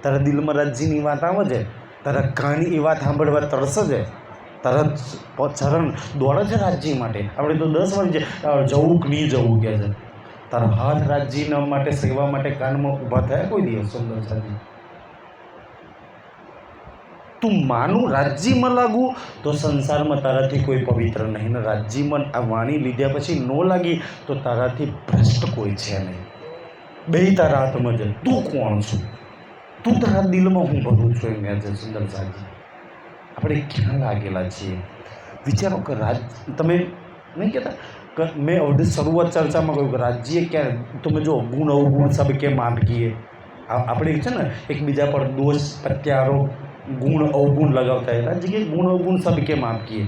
તારા દિલમાં રાજ્યની વાત આવે છે, તારા કાન એ વાત સાંભળવા તરસે છે, તારા ચરણ દોડે છે રાજ્ય માટે. આપણે તો 10 વાર જવું કે નહીં જવું કહે છે. તારા હાથ રાજ્યના માટે, સેવા માટે કાનમાં ઊભા થયા કોઈ દિવસ? સુંદર સાજી, તું માનું રાજ્યમાં લાગુ તો સંસારમાં તારાથી કોઈ પવિત્ર નહીં. ને રાજ્યમાં આ વાણી લીધા પછી ન લાગી તો તારાથી ભ્રષ્ટ કોઈ છે નહીં. બે તારા હાથમાં છે. તું કોણ છું? તું તારા દિલમાં હું ભરું છું એમ છે. સુંદર સાજી, આપણે ક્યાં લાગેલા છીએ? વિચારો કે તમે નહીં કહેતા કે મેં અવધી શરૂઆત ચર્ચામાં કહ્યું કે રાજ્ય ક્યાં? તમે જો ગુણ અવગુણ સબ કે માપ કીએ. આપણે છે ને એકબીજા પર દોષ પ્રત્યારોપ, ગુણ અવગુણ લગાવતા હતા. આ જગ્યાએ ગુણ અવગુણ સબ કે માપ કીએ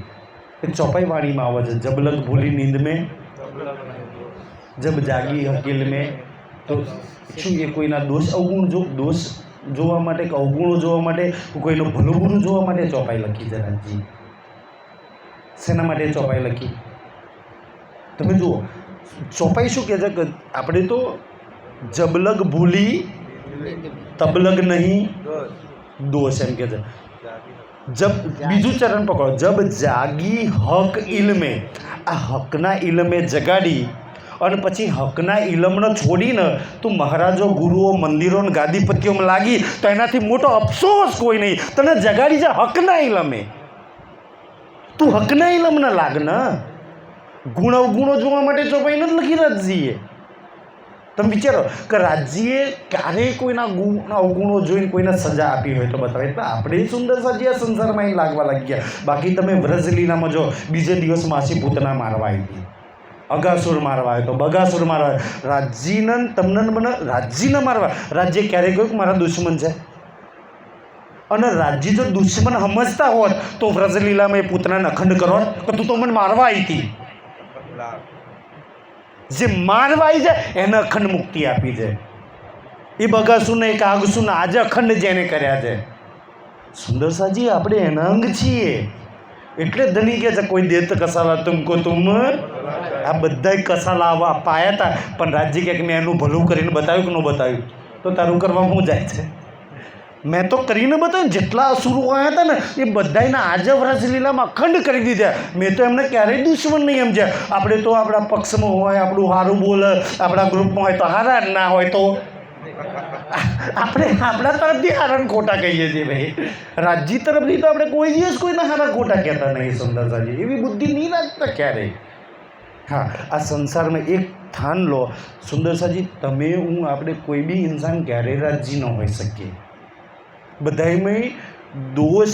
એ ચોપાઈ વાણીમાં આવે છે. જબ લગ ભૂલી નીંદ મેં, જબ જાગી હકીલ મેં. તો શું એ કોઈના દોષ અવગુણ દોષ જોવા માટે કે અવગુણો જોવા માટે, કોઈનું ભલું બુરું જોવા માટે ચોપાઈ લખી છે રાજજી? શેના માટે ચોપાઈ લખી? તમે જુઓ ચોપાઈ શું કહે છે કે આપણે તો જબલગ ભૂલી તબલગ નહીં દોષ એમ કહે છે. જબ બીજું ચરણ પકડો, જબ જાગી હક ઇલમે. આ હકના ઇલમે જગાડી અને પછી હકના ઇલમને છોડીને તું મહારાજો, ગુરુઓ, મંદિરો ને ગાદીપતિઓમાં લાગી તો એનાથી મોટો અફસોસ કોઈ નહીં. તને જગાડી છે હકના ઇલમે. તું હકના ઇલમને લાગ ને. ગુણ અવગુણો જોવા માટે ચોપાઈ નથી લખી રાજજીએ. તમે વિચારો કે રાજ્યએ ક્યારેય કોઈના ગુણ અવગુણો જોઈને કોઈને સજા આપી હોય તો બતાવે. એટલે આપણે સુંદર સાજી આ સંસારમાં અહીં લાગવા લાગ્યા. બાકી તમે વ્રજલીલામાં જો, બીજે દિવસ માસી પૂતના મારવા આવી હતી, અગાસુર મારવા આવ્યો તો, બગાસુર મારવા, રાજ્યને તમને મને રાજ્યને મારવા. રાજ્ય ક્યારેય કહ્યું કે મારા દુશ્મન છે? અને રાજ્ય જો દુશ્મન સમજતા હોત તો વ્રજલીલામાં એ પૂતનાને અખંડ કરો કે તું તો મને મારવા આવી હતી. જે મારવા આવી જાય એને અખંડ મુક્તિ આપી છે. એ બગાસુને એક આગસુને આજે અખંડ જેને કર્યા છે. સુંદર સાજી, આપણે એના અંગ છીએ. એટલે ધની કહે છે કોઈ દેત કસાલા તુમકો તુમ. આ બધા કસાલા આવા પાયા હતા, પણ રાજ્ય કહે કે મેં એનું ભલું કરીને બતાવ્યું કે ન બતાવ્યું તો તારું કરવા હું જાય છે? મેં તો કરીને બતાવ્યું, જેટલા અસુરો આવ્યા હતા ને એ બધાના આજબ રસલીલામાં અખંડ કરી દીધા. મેં તો એમને ક્યારેય દુશ્મન નહીં સમજ્યા. આપણે તો આપણા પક્ષમાં હોય, આપણું સારું બોલે, આપણા ગ્રુપમાં હોય તો હારા, ના હોય તો આપણે આપણા તરફથી હારા ખોટા કહીએ છીએ. ભાઈ રાજજી તરફથી તો આપણે કોઈ દિવસ કોઈના હારા ખોટા કહેતા નહીં. સુંદરસાજી એવી બુદ્ધિ નહીં રાખતા ક્યારેય. હા, આ સંસારમાં એક સ્થાન લો સુંદરસાજી, તમે હું આપણે કોઈ બી ઇન્સાન ક્યારેય રાજજી ન હોઈ શકીએ. બધામાં દોષ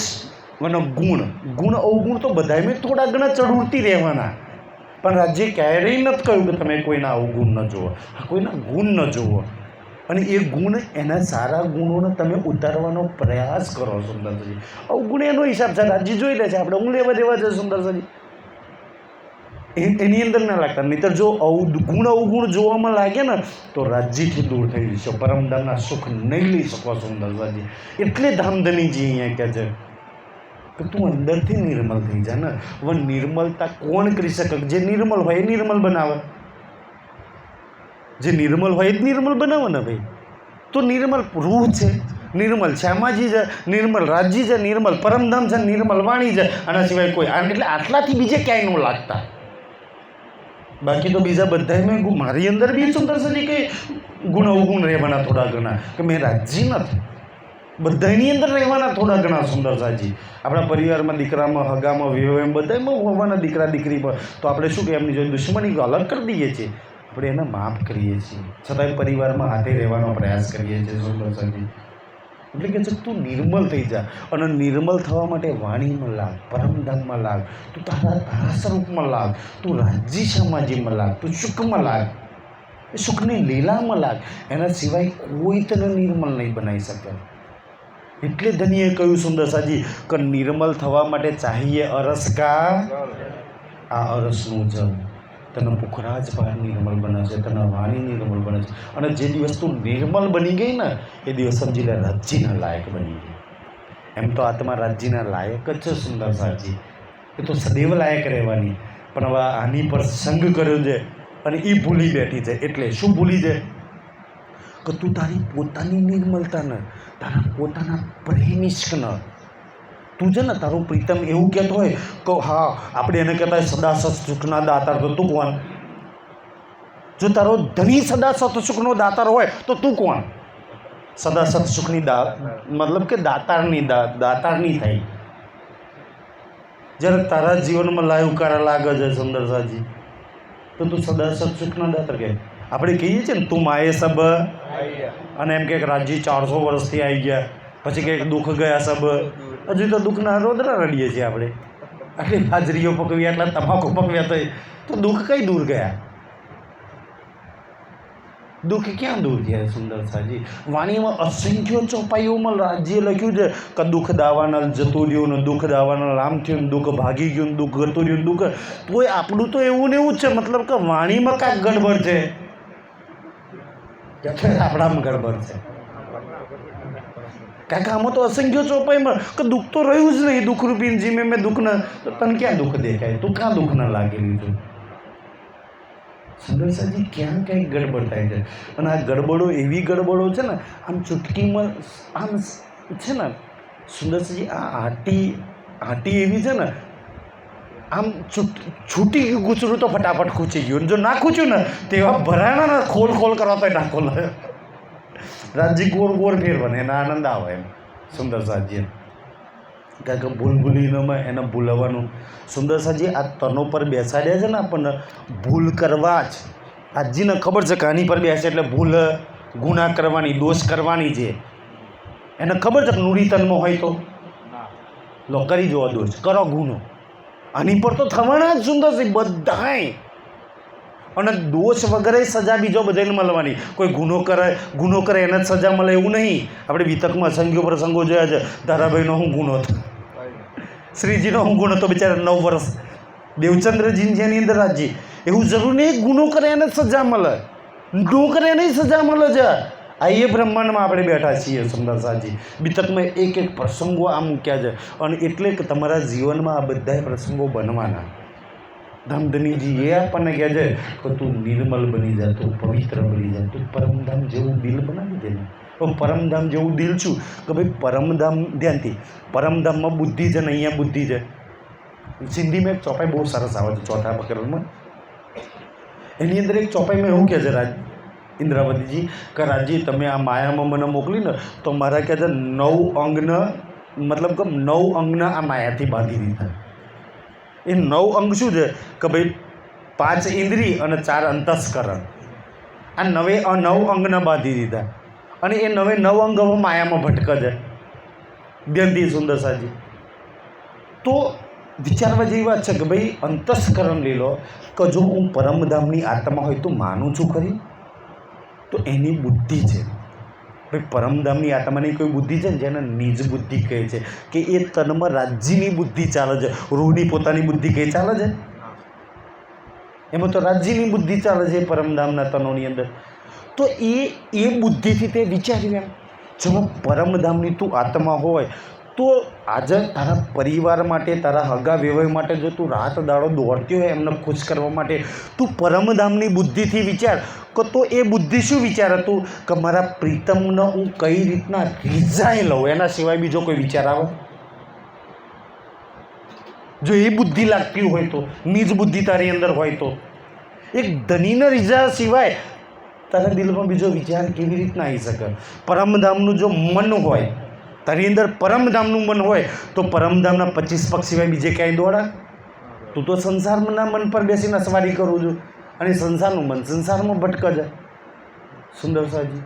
અને ગુણ અવગુણ તો બધામાં થોડા ઘણા ચઢુરતી રહેવાના. પણ રાજ્ય ક્યારેય નથી કહ્યું કે તમે કોઈના અવગુણ ન જુઓ, કોઈના ગુણ ન જુઓ. અને એ ગુણ, એના સારા ગુણોને તમે ઉતારવાનો પ્રયાસ કરો. સુંદરસાજી અવગુણ એનો હિસાબ છે, રાજ્ય જોઈ લે છે, આપણે હું લેવા દેવા છે. સુંદરસાજી એની અંદર ના લાગતા. નહીંતર જો ગુણ અવગુણ જોવામાં લાગે ને તો રાજ્યથી દૂર થઈ જશો, પરમધામના સુખ નહીં લઈ શકો. સુંદરસાજી એટલે ધામધનીજી અહીંયા કહે છે કે તું અંદરથી નિર્મલ થઈ જા ને. હવે નિર્મલતા કોણ કરી શકે? જે નિર્મલ હોય એ નિર્મલ બનાવે. જે નિર્મલ હોય એ જ નિર્મલ બનાવે ને ભાઈ. તો નિર્મલ રૂહ છે, નિર્મલ શ્યામાજી છે, નિર્મલ રાજજી છે, નિર્મલ પરમધામ છે, નિર્મલ વાણી છે. આના સિવાય કોઈ એટલે આટલાથી બીજે ક્યાંય ન લાગતા. બાકી તો બીજા બધામાં મારી અંદર બી સુંદરસાજી કે ગુણ અવગુણ રહેવાના થોડા ઘણા, કે મેં રાજજી નથી. બધાની અંદર રહેવાના થોડા ઘણા. સુંદરસાજી આપણા પરિવારમાં, દીકરામાં, હગામાં, વિવાહમાં, બધામાં હોવાના દીકરા દીકરી પર. તો આપણે શું કે એમની જોડે દુશ્મની અલગ કરી દઈએ છીએ, આપણે એને માફ કરીએ છીએ, છતાંય પરિવારમાં હાથે રહેવાનો પ્રયાસ કરીએ છીએ. સુંદરસાજી એટલે કે તું નિર્મલ થઈ જા. અને નિર્મલ થવા માટે વાણીમાં લાગ, પરમધામમાં લાગ, તું તારા સ્વરૂપમાં લાગ, તું રાજ્ય સમાજીમાં લાગ, તું સુખમાં લાગ, સુખની લીલામાં લાગ. એના સિવાય કોઈ તને નિર્મલ નહીં બનાવી શકે. એટલે ધનીએ કહ્યું સુંદરસાજી કે નિર્મલ થવા માટે ચાહીએ અરસ કા. આ અરસનું જળ તને પુખરાજ બહાર નિર્મલ બને છે, તને વાણી નિર્મલ બને છે. અને જે દિવસ તું નિર્મલ બની ગઈ ને એ દિવસ સમજી લે રાજ્યના લાયક બની ગઈ. એમ તો આત્મા રાજ્યના લાયક જ છે. સુંદરસાજી એ તો સદૈવ લાયક રહેવાની. પણ હવે આની પર સંગ કર્યો છે અને એ ભૂલી બેઠી છે. એટલે શું ભૂલી છે? કે તું તારી પોતાની નિર્મલતાને, તારા પોતાના પ્રેમિષ્કને, તું છે ને તારું પ્રીતમ એવું કહેતો હોય કે હા આપણે એને કહેતા હોય સદા સત સુખના દાતાર, તો તું કોણ? જો તારો ધણી સદા સત સુખનો દાતાર હોય તો તું કોણ? સદા સત સુખની મતલબ કે દાતારની થઈ. જ્યારે તારા જીવનમાં લાયુકારા લાગે છે સુંદરસાજી, તો તું સદા સત સુખના દાતાર કહે. આપણે કહીએ છીએ ને તું માએ સબ, અને એમ કે રાજ્ય 400 વર્ષથી આવી ગયા, પછી કંઈક દુઃખ ગયા સબ. હજુ તો દુઃખના રોદરા રડીએ છીએ આપણે. આટલી હાજરીઓ પકવી, આટલા તમાકુ પકવ્યા તો દુઃખ કઈ દૂર ગયા? દુઃખ ક્યાં દૂર ગયા સુંદરસાજી? વાણીમાં અસંખ્ય ચોપાઈઓમાં રાજ્ય લખ્યું છે કે દુઃખ દાવાના જતું રહ્યું ને, દુઃખ દાવાના આમ થયું ને, દુઃખ ભાગી ગયું ને, દુઃખ ગતું રહ્યું ને, દુઃખ. તોય આપણું તો એવું ને એવું જ છે. મતલબ કે વાણીમાં કાંઈક ગડબડ છે, આપણામાં ગડબડ છે. કાંઈક આમાં તો અસંખ્ય ચોપાઈમાં કે દુઃખ તો રહ્યું જ નહીં. દુઃખ રૂપી જીમે મેં દુઃખના, તો તને ક્યાં દુઃખ દેખાય? તું ક્યાં દુઃખ ના લાગેલી છું? સુંદરસાજી ક્યાં કંઈક ગડબડ થાય છે. અને આ ગડબડો એવી ગડબડો છે ને, આમ ચૂટકીમાં આમ છે ને સુંદરસાજી, આ આટી એવી છે ને, આમ છૂટી ગયું ગુચરું તો ફટાફટ ખૂંચી ગયું. જો ના ખૂચ્યું ને તેવા ભરાણા ને ખોલ કરવા તો ના ખોલ. રાજજી ગોળ ફેરવાને એના આનંદ આવે એમ. સુંદરસાજી કારણ કે ભૂલીનમાં એને ભૂલવાનું. સુંદરસાજી આ તનો પર બેસાડ્યા છે ને આપણને ભૂલ કરવા જ. આજજીને ખબર છે કે આની પર બેસે એટલે ભૂલ, ગુના કરવાની, દોષ કરવાની છે. એને ખબર છે કે નુરી તનમાં હોય તો લો કરી જવો દોષ, કરો ગુનો. આની પર તો થવાના જ સુંદરસિંહ બધાય. અને દોષ વગેરે સજા બીજો બધાને મળવાની. કોઈ ગુનો કરે એને જ સજા મળે એવું નહીં. આપણે વિતકમાં અસંખ્ય પ્રસંગો જોયા છે. ધારાભાઈનો શું ગુનો હતો, શ્રીજીનો શું ગુનો હતો, બિચારા 9 વર્ષ દેવચંદ્રજી જેની અંદર રાજજી. એવું જરૂર નહીં ગુનો કરે એને જ સજા મળે, ન કરે એને સજા મળે છે. આ એ બ્રહ્માંડમાં આપણે બેઠા છીએ સુંદરસાજી. વિતકમાં એક પ્રસંગો આ મૂક્યા છે. અને એટલે કે તમારા જીવનમાં આ બધા પ્રસંગો બનવાના. ધામધનીજી એ આપણને કહે છે કે તું નિર્મલ બની જા, તું પવિત્ર બની જા, તું પરમધામ જેવું દિલ બનાવી દે ને, પરમધામ જેવું દિલ છું કે ભાઈ પરમધામ ધ્યાનથી પરમધામમાં બુદ્ધિ છે ને અહીંયા બુદ્ધિ છે. સિંધીમાં એક ચોપાઈ બહુ સરસ આવે છે ચોથા પ્રકરણમાં. એની અંદર એક ચોપાઈમાં એવું કહે છે ઇન્દ્રાવતીજી કે રાજજી તમે આ માયામાં મને મોકલીને તો મારા કહે છે 9 અંગના મતલબ કે 9 અંગના આ માયાથી બાંધી દીધા. એ 9 અંગ શું છે કે ભાઈ 5 ઇન્દ્રિય અને 4 અંતસ્કરણ. આ 9 અંગને બાંધી દીધા અને એ 9 અંગ હવે માયામાં ભટકે છે. ધ્યાનથી સુંદર સાજી તો વિચારવા જેવી વાત છે કે ભાઈ અંતસ્કરણ લઈ લો કે જો હું પરમધામની આત્મા હોય તો માનું છું ખરી તો એની બુદ્ધિ છે. ભાઈ પરમધામની આત્માની કોઈ બુદ્ધિ છે ને જેને નિજ બુદ્ધિ કહે છે કે એ તનમાં રાજ્યની બુદ્ધિ ચાલે છે. રૂહની પોતાની બુદ્ધિ કઈ ચાલે છે? એમાં તો રાજ્યની બુદ્ધિ ચાલે છે પરમધામના તનોની અંદર. તો એ બુદ્ધિથી તે વિચાર્યું એમ જો પરમધામની તું આત્મા હોય તો આજે તારા પરિવાર માટે તારા હગા વ્યવહાર માટે જો તું રાત દાડો દોડતી હોય એમને ખુશ કરવા માટે તું પરમધામની બુદ્ધિથી વિચાર કે તો એ બુદ્ધિ શું વિચાર હતું કે મારા પ્રીતમને હું કઈ રીતના રીઝાઈ લઉં એના સિવાય બીજો કોઈ વિચાર આવે? જો એ બુદ્ધિ લાગતી હોય તો નિજ બુદ્ધિ તારી અંદર હોય તો એક ધનીને રીઝા સિવાય તારા દિલમાં બીજો વિચાર કેવી રીતના આવી શકે? પરમધામનું જો મન હોય તારી અંદર પરમધામનું મન હોય તો પરમધામના 25 પગ સિવાય બીજે ક્યાંય દોડા? તું તો સંસારના મન પર બેસીને સવારી કરું છું અને સંસારનું મન સંસારમાં ભટકે છે. સુંદર સાજી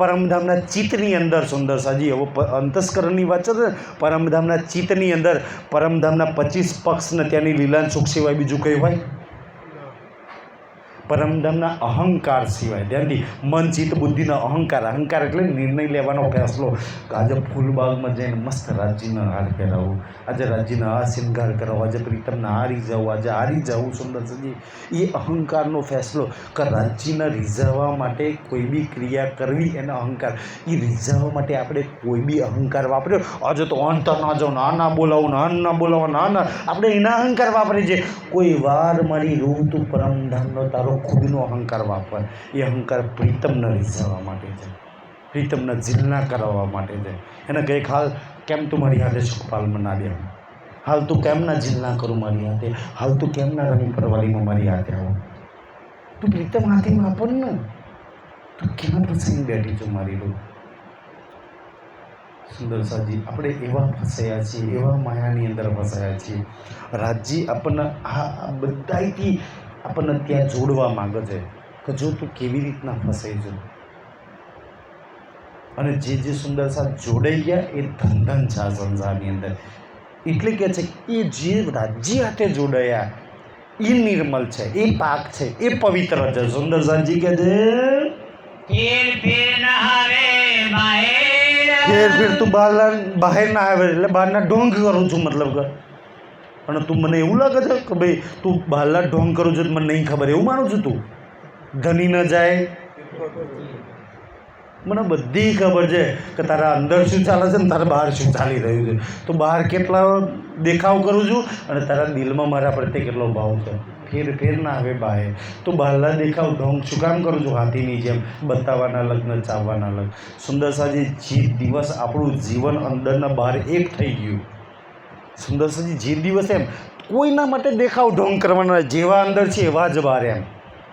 પરમધામના ચિત્તની અંદર સુંદર સાજી હવે અંતસ્કરણની વાત છે. પરમધામના ચિત્તની અંદર પરમધામના 25 પક્ષને ત્યાંની લીલા સુખ સિવાય બીજું કંઈ હોય? પરમધામના અહંકાર સિવાય ધ્યાનથી મન ચિત્ત બુદ્ધિનો અહંકાર. અહંકાર એટલે નિર્ણય લેવાનો ફેસલો કે આજે ફૂલબાગમાં જઈને મસ્ત રાજ્યના હાર પહેરાવું, આજે રાજ્યના આ શૃંગાર કરાવો, આજે પ્રીતમના આ રીઝાવું, આજે આ રીઝાવું. સુંદર સજી એ અહંકારનો ફેસલો કે રાજ્યના રીઝાવવા માટે કોઈ બી ક્રિયા કરવી એનો અહંકાર. એ રીઝાવવા માટે આપણે કોઈ બી અહંકાર વાપર્યો. આજે તો અંત ના જાઓ, ના બોલાવું, ના બોલાવો, ના આપણે એના અહંકાર વાપરીએ છીએ. કોઈ વાર મારી રૂહ તું પરમધામનો તારો ખુદનો અહંકાર વાપર. એ અહંકાર પ્રીતમને રીઝાવવા માટે છે, પ્રીતમને જીલના કરાવવા માટે છે. એને કંઈક હાલ કેમ તું મારી હાથે સુખપાલમાં ના દે, હાલ તું કેમ ના જીલના કરું મારી હાથે, હાલ તું કેમ ના રમી પરવાલીમાં મારી હાથે આવો. તું પ્રીતમ હાથે વાપર ને. તું કેમ ફસાઈને બેઠી છું મારી રૂહ? સુંદર સાજી આપણે એવા ફસાયા છીએ, એવા માયાની અંદર ફસાયા છીએ. રાજજી આપણને આ બધાથી આપણને ત્યાં જોડવા માંગે છે કે જો તું કેવી રીતના ફસાઈ છે. અને જે સુંદર સાથ જોડાઈ ગયા એ ધન છે આ સંસારની અંદર. એટલે કે છે એ જે રાજ્ય હાથે જોડાયા એ નિર્મલ છે, એ પાક છે, એ પવિત્ર છે. સુંદર સાજી કહે છે ફેર તું બહાર ના આવે એટલે બહારના ઢોંગ કરું છું મતલબ કે. અને તું મને એવું લાગે છે કે ભાઈ તું બહારના ઢોંગ કરું છું મને નહીં ખબર એવું માનું છું? તું ધની ન જાય મને બધી ખબર છે કે તારા અંદર શું ચાલે છે ને તારા બહાર શું ચાલી રહ્યું છે. તું બહાર કેટલા દેખાવ કરું છું અને તારા દિલમાં મારા પ્રત્યે કેટલો ભાવ છે. ફેર ના આવે બહાર. તું બહારના દેખાવ ઢોંગ શું કામ કરું છું? હાથીની જેમ બતાવવાના લગ્ન ચાવવાના લગ્ન. સુંદર સાજી જે દિવસ આપણું જીવન અંદરના બહાર એક થઈ ગયું. સુંદર સાજી જે દિવસ એમ કોઈના માટે દેખાવ ઢોંગ કરવાના, જેવા અંદર છે એવા જ બહાર એમ.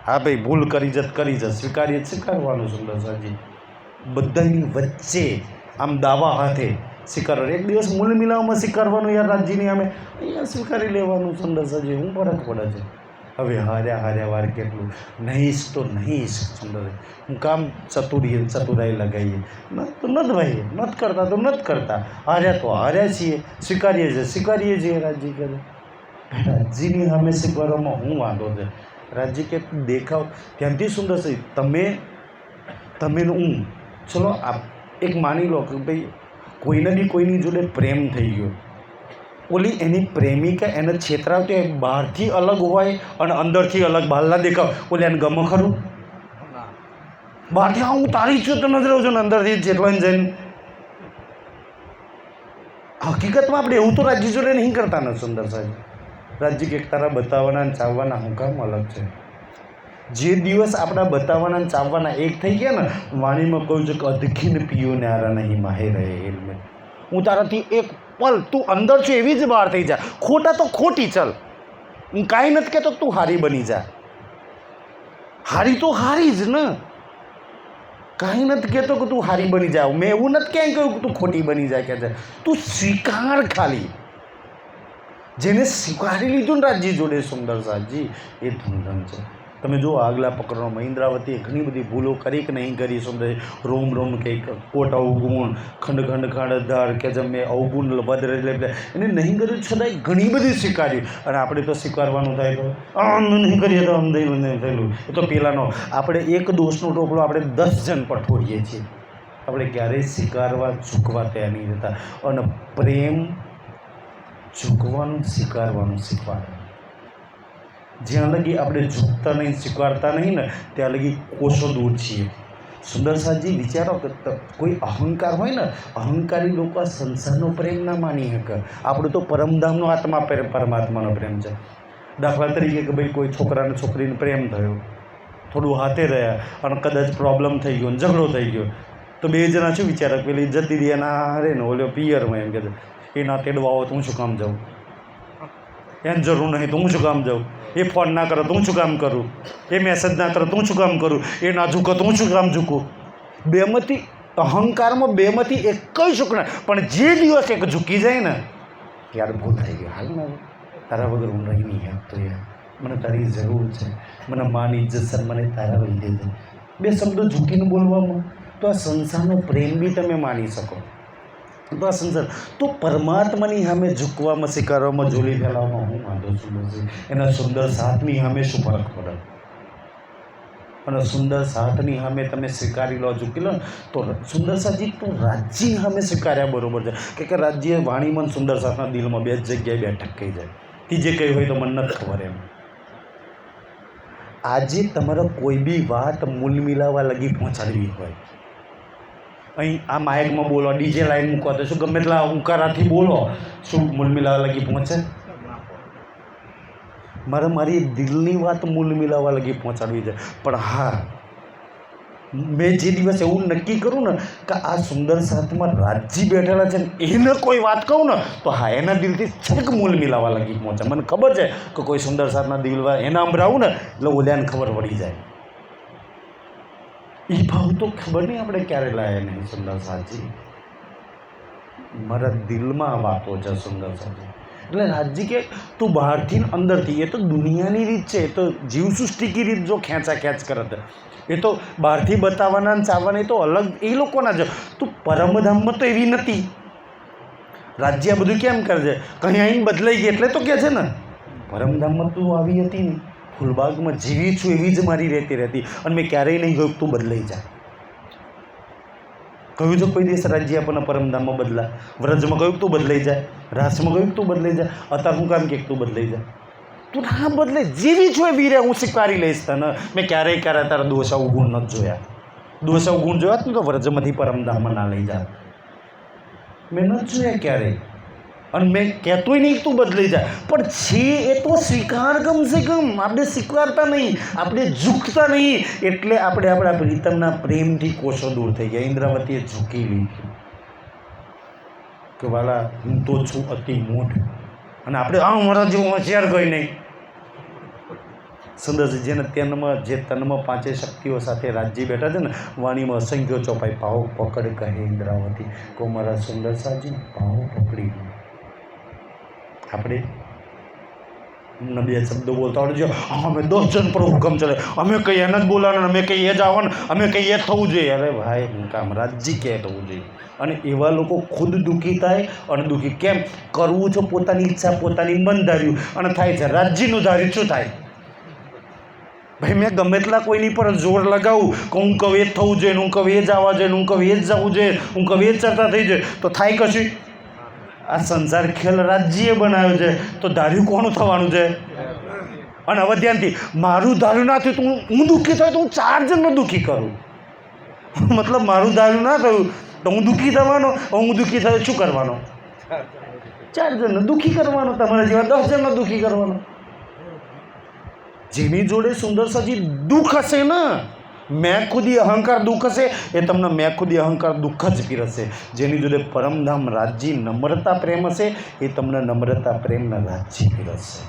હા ભાઈ ભૂલ કરી જત સ્વીકારીએ સ્વીકારવાનું. સુંદર સાજી બધાની વચ્ચે આમ દાવા હાથે સ્વીકારવાનું. એક દિવસ મૂળ મિલાવવામાં સ્વીકારવાનું યાર રાજ્યની અમે અહીંયા સ્વીકારી લેવાનું. સુંદર સાજી હું ફરક પડે છે. હવે હાર્યા વાર કેટલું નહીશ તો નહીશ. સુંદર હું કામ ચતુરાઈ લગાવીએ તો નથી ભાઈ, નથી કરતા તો નથી કરતા. હાર્યા તો હાર્યા છીએ, સ્વીકારીએ છીએ. રાજ્ય કહે રાજ્યની સામે સ્વીકારવામાં હું વાંધો છે? રાજ્ય કે દેખાવ ત્યાંથી સુંદર છે. તમે હું ચલો એક માની લો કે ભાઈ કોઈને બી કોઈની જોડે પ્રેમ થઈ ગયો. ઓલી એની પ્રેમિકા એને છેતરાવતી હોય, બહારથી અલગ હોય અને અંદરથી અલગ, બહારના દેખાવ. ઓલી એને ગમે ખરું? બહારથી હું તારી છું તો નથી રહું છું ને અંદરથી જેટલો જઈને. હકીકતમાં આપણે એવું તો રાજ્ય જોડે નહીં કરતા ને. સુંદર સાહેબ રાજ્ય કે તારા બતાવવાના અને ચાવવાના હું કામ અલગ છે. જે દિવસ આપણા બતાવવાના ને ચાવવાના એક થઈ ગયા ને, વાણીમાં કહ્યું છે કે અધખીને પીઓ ન્યારા નહીં માહે રહે હેલમેટ. હું તારાથી એક પલ તું અંદર છું એવી જ બહાર થઈ જા. ખોટા તો ખોટી ચલ. હું કાંઈ નથી કહેતો તું હારી બની જા. હારી તો હારી જ ને. કાંઈ નથી કહેતો કે તું હારી બની જા. મેં એવું નથી ક્યાંય કહ્યું કે તું ખોટી બની જાય કે તું સ્વીકાર ખાલી. જેને સ્વીકારી લીધું ને રાજજી જોડે સુંદર સાજી, એ ધૂમધામ છે. તમે જો આગલા પ્રકરણમાં ઇન્દ્રાવતીએ ઘણી બધી ભૂલો કરી કે નહીં કરી. સુંદર રોમ રોમ કે કોટ અવગુણ, ખંડ ખંડ ખાડધાર કે જેમ મેં અવગુણ વધરે એટલે એને નહીં કર્યું છતાંય ઘણી બધી સ્વીકાર્યું. અને આપણે તો સ્વીકારવાનું થાય તો આમ નહીં કરીએ તો આમ થયેલું નહીં થયેલું. એ તો પેલાનો આપણે એક દોષનો ટોપલો આપણે 10 જણ પઠોડીએ છીએ. આપણે ક્યારેય સ્વીકારવા ઝૂકવા તૈયાર નહીં રહેતા. અને પ્રેમ ઝૂકવાનું સ્વીકારવાનું શીખવાડે. જ્યાં લગી આપણે ઝૂકતા નહીં, સ્વીકારતા નહીં ને, ત્યાં લગી કોષો દૂર છીએ. સુંદર સાજી વિચારો કે કોઈ અહંકાર હોય ને, અહંકારી લોકો આ સંસારનો પ્રેમ ના માની શકે. આપણું તો પરમધામનો આત્મા પરમાત્માનો પ્રેમ છે. દાખલા તરીકે કે ભાઈ કોઈ છોકરાને છોકરીને પ્રેમ થયો, થોડું હાથે રહ્યા અને કદાચ પ્રોબ્લેમ થઈ ગયો, ઝઘડો થઈ ગયો, તો બે જણા શું વિચારે, પેલી જતી રહી એના હારે ને ઓલો પિયરમાં એમ કે એ ના તેડવા આવો તો હું શું કામ જાઉં, એને જરૂર નહીં તો હું શું કામ જાઉં, એ ફોન ના કરે તો હું શું કામ કરું, એ મેસેજ ના કરે તો હું શું કામ કરું, એ ના ઝૂકો તો હું શું કામ ઝૂકું. બેમાંથી અહંકારમાં બેમાંથી એક જ સુખ ના. પણ જે દિવસ એક ઝૂકી જાય ને, યાર ભૂલ થઈ ગઈ, હાલ ને તારા વગર હું રહી નહીં શકતો યાર, મને તારી જરૂર છે, મને માન ઇજ્જત સન્માન તારા લીધે છે. બે શબ્દો ઝૂકીને બોલવામાં તો આ સંસારનો પ્રેમ બી તમે માની શકો. તો આ સંસાર તો પરમાત્માની સામે ઝૂકવામાં, સ્વીકારવામાં, ઝોલી ફેલાવવામાં હું વાંધો છું બસ. એના સુંદર સાથની સામે શું ફરક પડે? અને સુંદર સાથની સામે તમે સ્વીકારી લો, ઝૂકી લો તો સુંદર સાથી તો રાજ્યની સામે સ્વીકાર્યા બરોબર છે. કે રાજ્ય વાણીમાં સુંદર સાથના દિલમાં બે જ જગ્યાએ બેઠક થઈ જાય. ત્રીજે કઈ હોય તો મને નથી ખબર એમ. આજે તમારે કોઈ બી વાત મૂલ મિલાવવા લગી પહોંચાડવી હોય, અહીં આ માઇકમાં બોલો, ડીજે લાઈન મૂકો તો શું ગમે એટલા ઉકારાથી બોલો, શું મૂલ મિલાવવા લગી પહોંચે? મારે મારી દિલની વાત મૂલ મિલાવવા લગી પહોંચાડવી છે. પણ હા, મેં જે દિવસે એવું નક્કી કરું ને કે આ સુંદર સાથમાં રાજજી બેઠેલા છે ને એને કોઈ વાત કહું ને તો હા, એના દિલથી છેક મૂલ મિલાવવા લગી પહોંચે. મને ખબર છે કે કોઈ સુંદર સાથના દિલ એના સંભળાવું ને એટલે ઓલ્યાને ખબર પડી જાય. એ ભાવ તો ખબર નહીં આપણે ક્યારે લાયા નહીં. સુંદર સાજી મારા દિલમાં વાતો છે. સુંદર સાજી એટલે રાજજી કે તું બહારથી ને અંદરથી, એ તો દુનિયાની રીત છે, એ તો જીવસૃષ્ટિકી રીત જો ખેંચા ખેંચ કરત, એ તો બહારથી બતાવવાના ને ચાવવાના એ તો અલગ એ લોકોના જ. તું પરમધામમાં તો એવી નથી. રાજ્ય આ બધું કેમ કરે છે? કંઈ અહીં બદલાઈ ગઈ એટલે તો કહે છે ને પરમધામમાં તું આવી હતી ને, ફૂલબાગમાં જીવી છું એવી જ મારી રહેતી અને મેં ક્યારેય નહીં કહ્યું તું બદલાઈ જા. કહ્યું છે કોઈ દિવસ રાજ્ય આપણને પરમધામમાં બદલા? વ્રજમાં કહ્યું તું બદલાઈ જાય, રાસમાં કહ્યું તું બદલાઈ જાય, અત્યારે હું કામ કે તું બદલાઈ જાય? તું ના બદલે, જેવી છું એવી રે, હું સ્વીકારી લઈશ તને. મેં ક્યારેય તારા દોષ અવગુણ નથી જોયા. દોષ અવગુણ જોયા ને તો વ્રજમાંથી પરમધામમાં ના લઈ જાય. મેં નથી જોયા ક્યારેય. અને મેં કહેતોય નહીં તું બદલાઈ જાય, પણ છે એ તો સ્વીકાર કમસે કમ. આપણે સ્વીકારતા નહીં, આપણે ઝૂકતા નહીં, એટલે આપણે આપણા પ્રીતમના પ્રેમથી કોષો દૂર થઈ ગયા. ઇન્દ્રાવતીએ ઝૂકી લીધી કે વાલા હું તો છું અતિ મૂઢ, અને આપણે મારા જેવું હોશિયાર કોઈ નહીં. સુંદરજી જેને જે તનમાં પાંચે શક્તિઓ સાથે રાજ્ય બેઠા છે ને, વાણીમાં અસંખ્ય ચોપાઈ પાહો પકડ કહે ઇન્દ્રાવતી, કો મારા સુંદર સાજી પાહો પકડી. આપણે બે શબ્દો બોલતા આવડે છે, અમે 10 જણ પર હુકમ ચલે, અમે કંઈ એને જ બોલાવાનું, અમે કંઈ એ જ આવવાનું, અમે કંઈ એ જ થવું જોઈએ. અરે ભાઈ હું કામ રાજજી કહે થવું જોઈએ. અને એવા લોકો ખુદ દુઃખી થાય. અને દુઃખી કેમ? કરવું છે પોતાની ઈચ્છા, પોતાની મન ધાર્યું અને થાય છે રાજ્યનું ધાર્યું. શું થાય ભાઈ? મેં ગમે એટલા કોઈની પર જોર લગાવું કે હું કહું એ જ થવું જોઈએ, હું કહું એ જ આવવા જોઈએ, હું કહું એ જ જવું જોઈએ, હું કહું એ જ ચર્ચા થઈ જાય, તો થાય કશું? આ સંસાર ખેલ રાજ્યએ બનાવ્યો છે, તો ધાર્યું કોનું થવાનું છે? અને હવે ધ્યાનથી, મારું ધાર્યું ના થયું તો હું દુઃખી થયો તો હું 4 જણને દુઃખી કરું. મતલબ મારું ધાર્યું ના થયું તો હું દુઃખી થવાનો, હું દુઃખી થયો શું કરવાનો? 4 જણને દુઃખી કરવાનો, તમારા જેવા 10 જણને દુઃખી કરવાનો. જેની જોડે સુંદર સાજી દુઃખ હશે ને, મેં ખુદી અહંકાર દુઃખ હશે, એ તમને મેં ખુદી અહંકાર દુઃખ જ પીરશે. જેની જોડે પરમધામ રાજજી નમ્રતા પ્રેમ હશે, એ તમને નમ્રતા પ્રેમના રાજજી પીરસશે.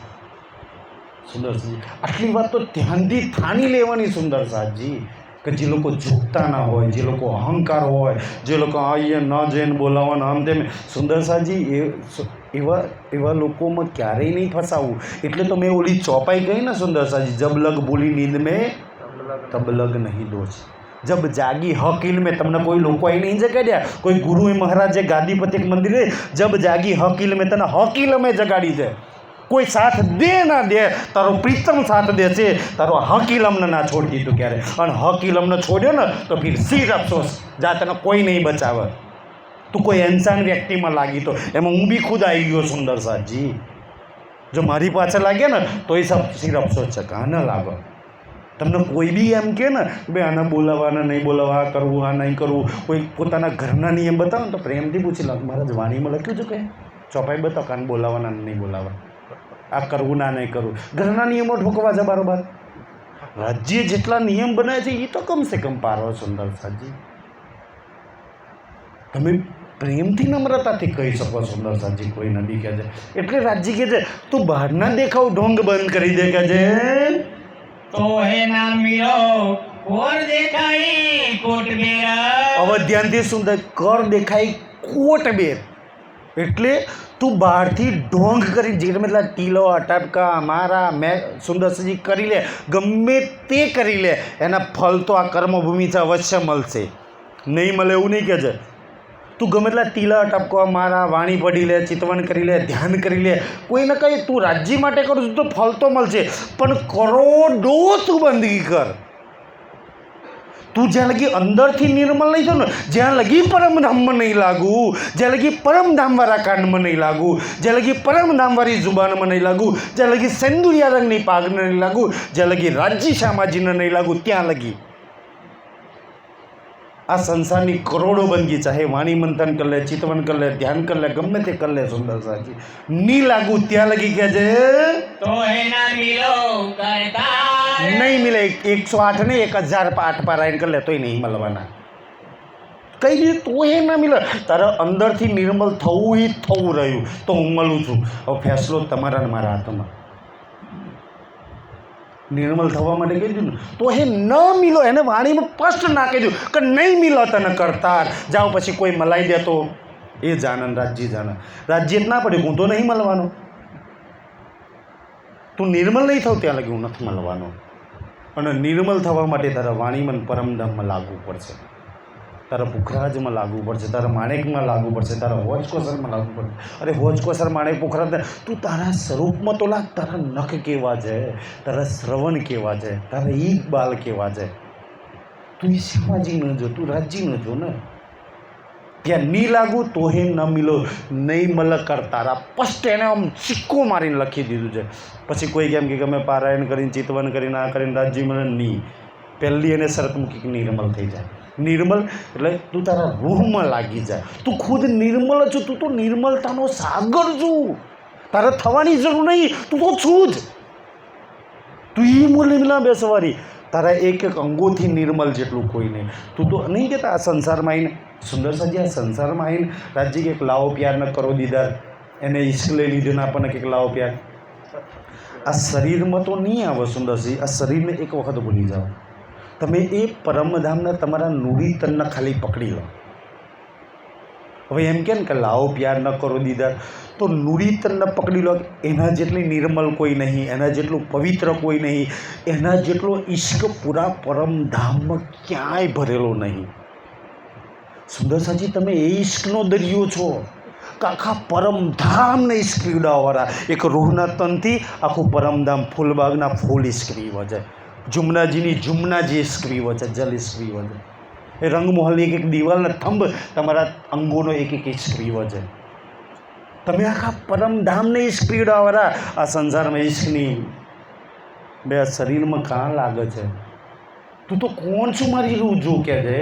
સુંદરસાજી આટલી વાત તો ધ્યાનથી થાણી લેવાની સુંદરસાજી, કે જે લોકો ઝૂકતા ના હોય, જે લોકો અહંકાર હોય, જે લોકો આઈએ ન જઈને બોલાવવાના આમ તેમ, સુંદરસાજી એવા લોકોમાં ક્યારેય નહીં ફસાવું. એટલે તો મેં ઓલી ચોપાઈ કહી ને સુંદરસાજી, જબ લગ ભૂલી નીંદ મેં તબ લગ નહીં દોષ, જબ જાગી હક ઇલ્મે. તમને કોઈ લોકો અહીં નહીં જગાડ્યા, કોઈ ગુરુ મહારાજે ગાદીપતિ મંદિરે જબ જાગી હક ઇલ્મે તને હક ઇલ્મે જગાડી છે. કોઈ સાથ દે ના દે, તારો પ્રીતમ સાથ દે છે, તારો હક ઇલમને ના છોડી દીધું ક્યારે. અને હક ઇલમને છોડ્યો ને તો ફિર સિર અફસોસ, જા તને કોઈ નહીં બચાવે. તું કોઈ ઇન્સાન વ્યક્તિમાં લાગી તો એમાં હું બી ખુદ આવી ગયો સુંદરસાજી. જો મારી પાછળ લાગ્યા ને તો એ સબ સિર અફસોસ છે કે આ ન લાગો. તમને કોઈ બી એમ કે ને ભાઈ આને બોલાવવાના નહીં બોલાવવા, આ કરવું આ નહીં કરવું, કોઈ પોતાના ઘરના નિયમ બતાવો ને તો પ્રેમથી પૂછી લો, મારા જ વાણીમાં લખ્યું છે કે ચોપાઈ બતાવો કાન બોલાવવાના નહીં બોલાવવા, આ કરવું ના નહીં કરવું. ઘરના નિયમો ઠોકવા છે બરાબર. રાજ્ય જેટલા નિયમ બનાવે છે એ તો કમસે કમ પારો સુંદરસાજી. તમે પ્રેમથી નમ્રતાથી કહી શકો સુંદરસાજી, કોઈ નદી કહે છે. એટલે રાજ્ય કહે છે તું બહારના દેખાવ ઢોંગ બંધ કરી દે કે છે તો હે ના મિલો કોર દેખાઈ કોટ બેરા. હવે ધ્યાનથી સુંદર કર દેખાય કોટ બેર. એટલે તું બહારથી ઢોંગ કરી, જે મતલબ ટીલો અટાપકા મારા મેં સુંદરસાજી કરી લે, ગમે તે કરી લે, એના ફળ તો આ કર્મભૂમિ છે અવશ્ય મળશે. નહીં મળે એવું નહીં કહે છે. તું ગમે એટલા ટીલા ટપકો મારા, વાણી પડી લે, ચિતવન કરી લે, ધ્યાન કરી લે, કોઈ ને કંઈ તું રાજ્ય માટે કરું છું તો ફળ તો મળશે, પણ કરોડો તું બંદગી કર. તું જ્યાં લગી અંદરથી નિર્મલ નહીં થયો ને, જ્યાં લગી પરમધામમાં નહીં લાગુ, જ્યાં લગી પરમધામવાળા કાંડમાં નહીં લાગુ, જ્યાં લગી પરમધામવાળી જુબાનમાં નહીં લાગુ, જ્યાં લગી સેન્દુરિયા રંગની પાગને નહીં લાગુ, જ્યાં લગી રાજ્ય શામાજીને નહીં લાગુ, ત્યાં લગી આ સંસારની કરોડો બંદગી, ચાહે વાણી મંથન કરી લે, ચિતવન કરી લે, ધ્યાન કરી લે, ગમે તે કરી લે સુંદરસાજી, નહીં લાગુ ત્યાં લગી કે છે તો એના મિલો કરતા નહીં મિલે. 108 ને 1008 પારાયણ કરી લે તોય નહીં મળવાના. કઈ દીધું તો એ ના મિલે. તારા અંદરથી નિર્મલ થવું જ થવું રહ્યું તો હું મળું છું. હવે ફેસલો તમારા ને મારા હાથમાં. નિર્મલ થવા માટે કહી દીધું તો એ ન મિલો, એને વાણીમાં સ્પષ્ટ ના કહી દીધું કે નહીં મિલો તને કરતાર જાઓ. પછી કોઈ મલાઈ દે તો એ જાનન રાજ્ય જાનન, રાજ્ય જ ના પડે હું તો નહીં મળવાનો. તું નિર્મલ નહીં થવું ત્યાં લગી હું નથી મળવાનો. અને નિર્મલ થવા માટે તારા વાણીમાં પરમધામમાં લાગવું પડશે, તારા પુખરાજમાં લાગવું પડશે, તારા માણેકમાં લાગવું પડશે, તારા હોજકોસરમાં લાગવું પડશે. અરે હોજકોસર માણેક પુખરા તું તારા સ્વરૂપમાં તો લાગ. તારા નખ કેવા છે, તારા શ્રવણ કેવા છે, તારા ઈક બાલ કેવા છે. તું એ શિવાજી ન જો, તું રાજજી ન જો ને. ત્યાં નહીં લાગુ તો હે ન મિલો, નહીં મલ કર તારા. સ્પષ્ટ એને આમ સિક્કો મારીને લખી દીધું છે. પછી કોઈ કેમ કે અમે પારાયણ કરીને ચિતવન કરીને આ કરીને રાજ્ય મને નહીં. પહેલી એને શરત મૂકી કે નિર્મલ થઈ જાય. નિર્મલ એટલે તું તારા રૂહમાં લાગી જાય. તું ખુદ નિર્મલ છું, તું તો નિર્મલતાનો સાગર છું. તારે થવાની જરૂર નહીં, તું તો છું જ. તું એ મૂલ્યના બેસવારી. તારા એક એક અંગોથી નિર્મલ જેટલું કોઈ નહીં. તું તો નહીં કહેતા આ સંસારમાં આવીને સુંદરસાજી, આ સંસારમાં આવીને રાજ્ય કંઈક લાવો પ્યાર ન કરો દીદાર, એને ઈશ્ક લઈ લીધો ને આપણને કંઈક લાવો પ્યાર. આ શરીરમાં તો નહીં આવે સુંદરજી. આ શરીરને એક વખત ભૂલી જાઓ. તમે એ પરમધામના તમારા નુડી તનને ખાલી પકડી લો. હવે એમ કે ને કે લાવો પ્યાર ન કરો દીદાર, તો નુડી તનને પકડી લો. એના જેટલી નિર્મલ કોઈ નહીં, એના જેટલું પવિત્ર કોઈ નહીં, એના જેટલો ઈશ્ક પૂરા પરમધામમાં ક્યાંય ભરેલો નહીં. સુંદરસાજી તમે એ ઈશ્કનો દરિયો છો કે આખા પરમધામને ઈશ્ક પીવડાવવાળા. એક રૂહના તનથી આખું પરમધામ ફૂલબાગના ફૂલ ઈશ્ક પીવા જાય. જુમનાજીની જુમના જે સ્ક્રીવો છે, જલ સ્ક્રીવો છે. એ રંગમહોલની એક એક દિવાલના થંભ તમારા અંગોનો એક એક સ્ક્રીવો છે. તમે આખા પરમધામને ઈશ્ક પીવડાવવાળા. આ સંસારમાં ઈશ્કની બે શરીરમાં કાં લાગે છે. તું તો કોણ છું મારી રૂહ જો કે છે.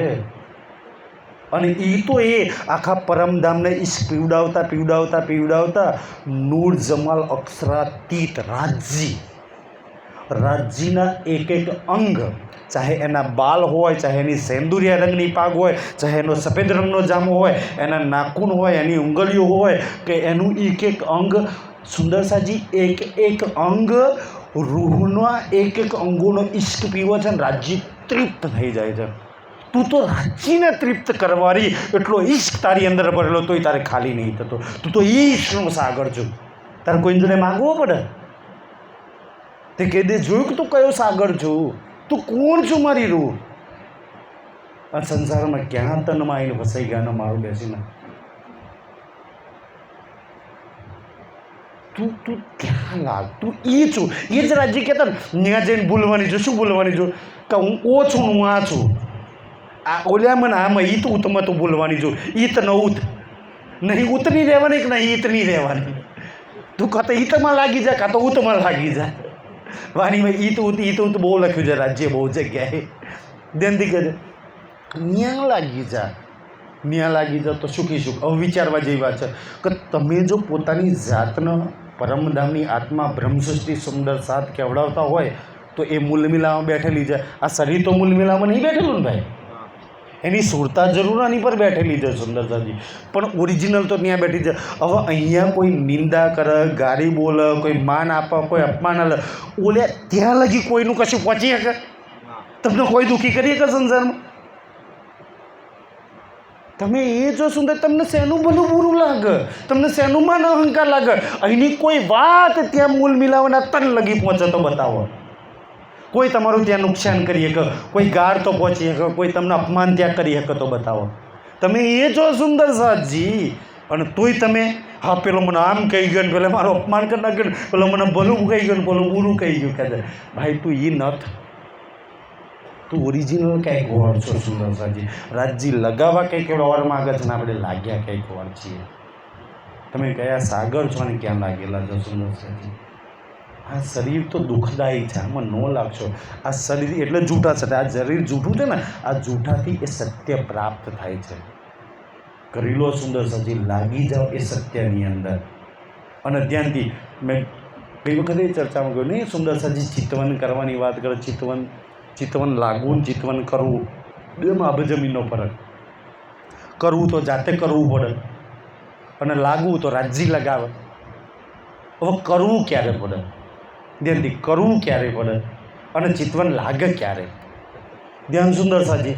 અને એ તો એ આખા પરમધામને ઈશ્ક પીવડાવતા પીવડાવતા પીવડાવતા નૂર જમાલ અક્ષરાતીત રાજજી રાજ્યના એક એક અંગ, ચાહે એના બાલ હોય, ચાહે એની સેંદુરિયા રંગની પાગ હોય, ચાહે એનો સફેદ રંગનો જામો હોય, એના નાખૂન હોય, એની ઉંગલીઓ હોય, કે એનું એક એક અંગ, સુંદરસાજી એક એક અંગ રૂહના એક એક અંગોનો ઈશ્ક પીવો છે ને રાજ્ય તૃપ્ત થઈ જાય છે. તું તો રાજ્યને તૃપ્ત કરવાની એટલો ઈશ્ક તારી અંદર ભરેલો તોય તારે ખાલી નહીં થતો. તું તો ઈશ્વરનો સાગર છું. તારે કોઈ જોડે માગવો પડે? તે કહી દે જોયું કે તું કયો સાગર છું, તું કોણ છું મારી રૂહ? આ સંસારમાં ક્યાં તનમાં આવીને ફસાઈ ગયા ને મારું બેસીને. તું તું ક્યાં લાગ, તું એ છું. એ જ રાજ્ય કહેતા ને ત્યાં જઈને ભૂલવાની છું. શું ભૂલવાની છું? કે હું ઓ છું ને હું આ છું. આ ઓલ્યા મને આમાં ઈત ઉતમાં તું ભૂલવાની છું. ઈત ન ઉત નહીં, ઉતની રહેવાની કે નહીં ઈતની રહેવાની. તું કાં તો ઈતમાં લાગી જાય, કાં તો ઉતમાં લાગી જાય. વાણીમાં ઈત ઉત બહુ લખ્યું છે, રાજ્ય બહુ જગ્યાએ. ધ્યાનથી કહેજે ન્યા લાગી જા, ન્યા લાગી જા તો સુખી સુખ. હવે વિચારવા જેવી વાત છે કે તમે જો પોતાની જાતનો પરમધામની આત્મા બ્રહ્મસૃષ્ટિ સુંદર સાથ કહેવડાવતા હોય તો એ મૂલમિલામાં બેઠેલી છે. આ શરીર તો મૂલમિલામાં નહીં બેઠેલું ને ભાઈ, એની સુરતા જરૂર આની પર બેઠેલી છે સુંદરતાજી, પણ ઓરિજિનલ તો ત્યાં બેઠી છે. હવે અહીંયા કોઈ નિંદા કરે, ગાડી બોલે, કોઈ માન આપે, કોઈ અપમાન લે, ઓલે ત્યાં લગી કોઈનું કશું પહોંચી શકે? તમને કોઈ દુઃખી કરી શકે સંસારમાં? તમે એ જો સુંદર, તમને શેનું ભલું બુરું લાગે, તમને શેનું માન અહંકાર લાગે? અહીંની કોઈ વાત ત્યાં મૂલ મિલાવવાના તન લગી પહોંચે તો બતાવો. કોઈ તમારું ત્યાં નુકસાન કરી શકે, કોઈ ગાળ તો પહોંચી શકે, કોઈ તમને અપમાન ત્યાં કરી શકે તો બતાવો. તમે એ જો સુંદર સાથજી, અને તોય તમે હા પેલો મને આમ કહી ગયો ને પેલા મારું અપમાન કરી નાખ્યું ને પેલો મને ભલું કહી ગયો ને પેલું બુરું કહી ગયું. કહે ભાઈ તું એ નથ, તું ઓરિજિનલ કંઈક વળ છો સુંદર સાજી. રાજ્ય લગાવવા કંઈક એવડો વાર માગે છે ને આપણે લાગ્યા કંઈક વાર છીએ. તમે કયા સાગર છો અને ક્યાં લાગેલા છો સુંદર સાજી? આ શરીર તો દુઃખદાયી છે, આમાં ન લાગશો. આ શરીર એટલે જૂઠા છે, આ શરીર જૂઠું છે ને, આ જૂઠાથી એ સત્ય પ્રાપ્ત થાય છે. કરી લો સુંદર સાજી, લાગી જાઓ એ સત્યની અંદર. અને ધ્યાનથી મેં કઈ વખતે ચર્ચામાં કહ્યું નહીં, સુંદર સાજી ચિતવન કરવાની વાત કરે. ચિતવન લાગવું, ચિતવન કરવું, બેમાં અબ જમીનનો ફરક. કરવું તો જાતે કરવું પડે અને લાગવું તો રાજ્ય લગાવે. હવે કરવું ક્યારે પડે? ધ્યાનથી કરવું ક્યારે પડે અને ચિતવન લાગે ક્યારે? ધ્યાન સુંદર સાજી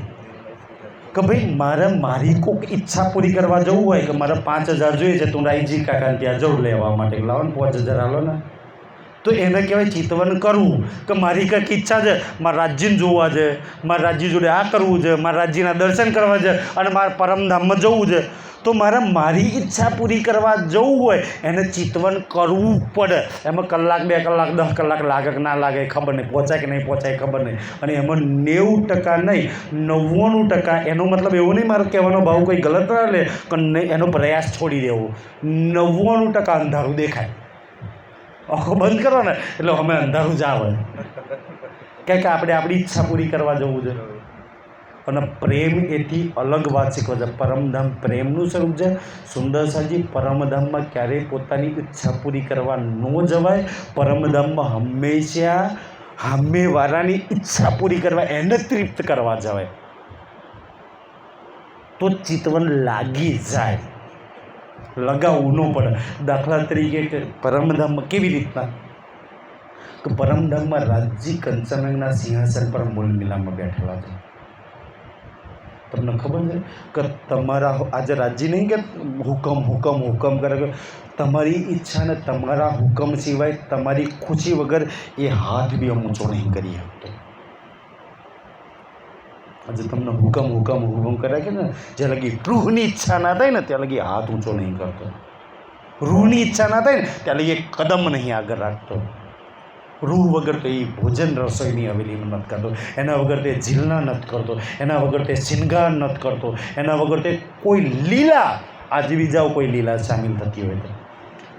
કે ભાઈ મારી કોઈક ઈચ્છા પૂરી કરવા જવું હોય કે મારે 5000 જોઈએ છે, તું રાયજી કાકાને ત્યાં જવું લેવા માટે, લાવો ને 5000 હાલો ને, તો એને કહેવાય ચિતવન કરવું. કે મારી કંઈક ઈચ્છા છે, મારા રાજ્યને જોવા છે, મારા રાજ્ય જોડે આ કરવું છે, મારા રાજ્યના દર્શન કરવા છે અને મારા પરમધામમાં જવું છે, તો મારી ઈચ્છા પૂરી કરવા જવું હોય એને ચિતવન કરવું પડે. એમાં કલાક 2 કલાક 10 કલાક લાગે કે ના લાગે ખબર નહીં, પહોંચાય કે નહીં પહોંચાય ખબર નહીં. અને એમાં 90% નહીં 99%, એનો મતલબ એવો નહીં મારો કહેવાનો ભાવ કોઈ ગલત ના લે કે એનો પ્રયાસ છોડી દેવો. 99% અંધારું દેખાય, આંખો બંધ કરો ને એટલે અમે અંધારું જ આવે. કંઈક આપણે આપણી ઈચ્છા પૂરી કરવા જવું છે. અને પ્રેમ એથી અલગ વાત શીખવે છે. પરમધામ પ્રેમનું સ્વરૂપ છે. સુંદર સાજી પરમધામમાં ક્યારેય પોતાની ઈચ્છા પૂરી કરવા ન જવાય. પરમધામમાં હંમેશા સામેવાળાની ઈચ્છા પૂરી કરવા, એને તૃપ્ત કરવા જવાય તો ચિતવન લાગી જાય, લગાવવું ન પડે. દાખલા તરીકે કે પરમધામમાં કેવી રીતના કે પરમધામમાં રાજજી કંચનના સિંહાસન પર મૂલમિલામાં બેઠેલા છે. તમને ખબર છે કે તમારા આજે રાજ્ય નહીં કે હુકમ કરે કે તમારી ઈચ્છા ને તમારા હુકમ સિવાય તમારી ખુશી વગર એ હાથ બી ઊંચો નહીં કરી શકતો. આજે તમને હુકમ કરે કે ને જ્યાં લગી રૂહની ઈચ્છા ના થાય ને ત્યાં લગી હાથ ઊંચો નહીં કરતો. રૂહની ઈચ્છા ના થાય ને ત્યાં લગી કદમ નહીં આગળ રાખતો. રૂહ વગર તો એ ભોજન રસોઈની હવેલી નથી કરતો, એના વગર તે ઝીલના નથી કરતો, એના વગર તે શિંગાર નથી કરતો, એના વગર તે કોઈ લીલા આજવી જાઓ કોઈ લીલા સામેલ થતી હોય તો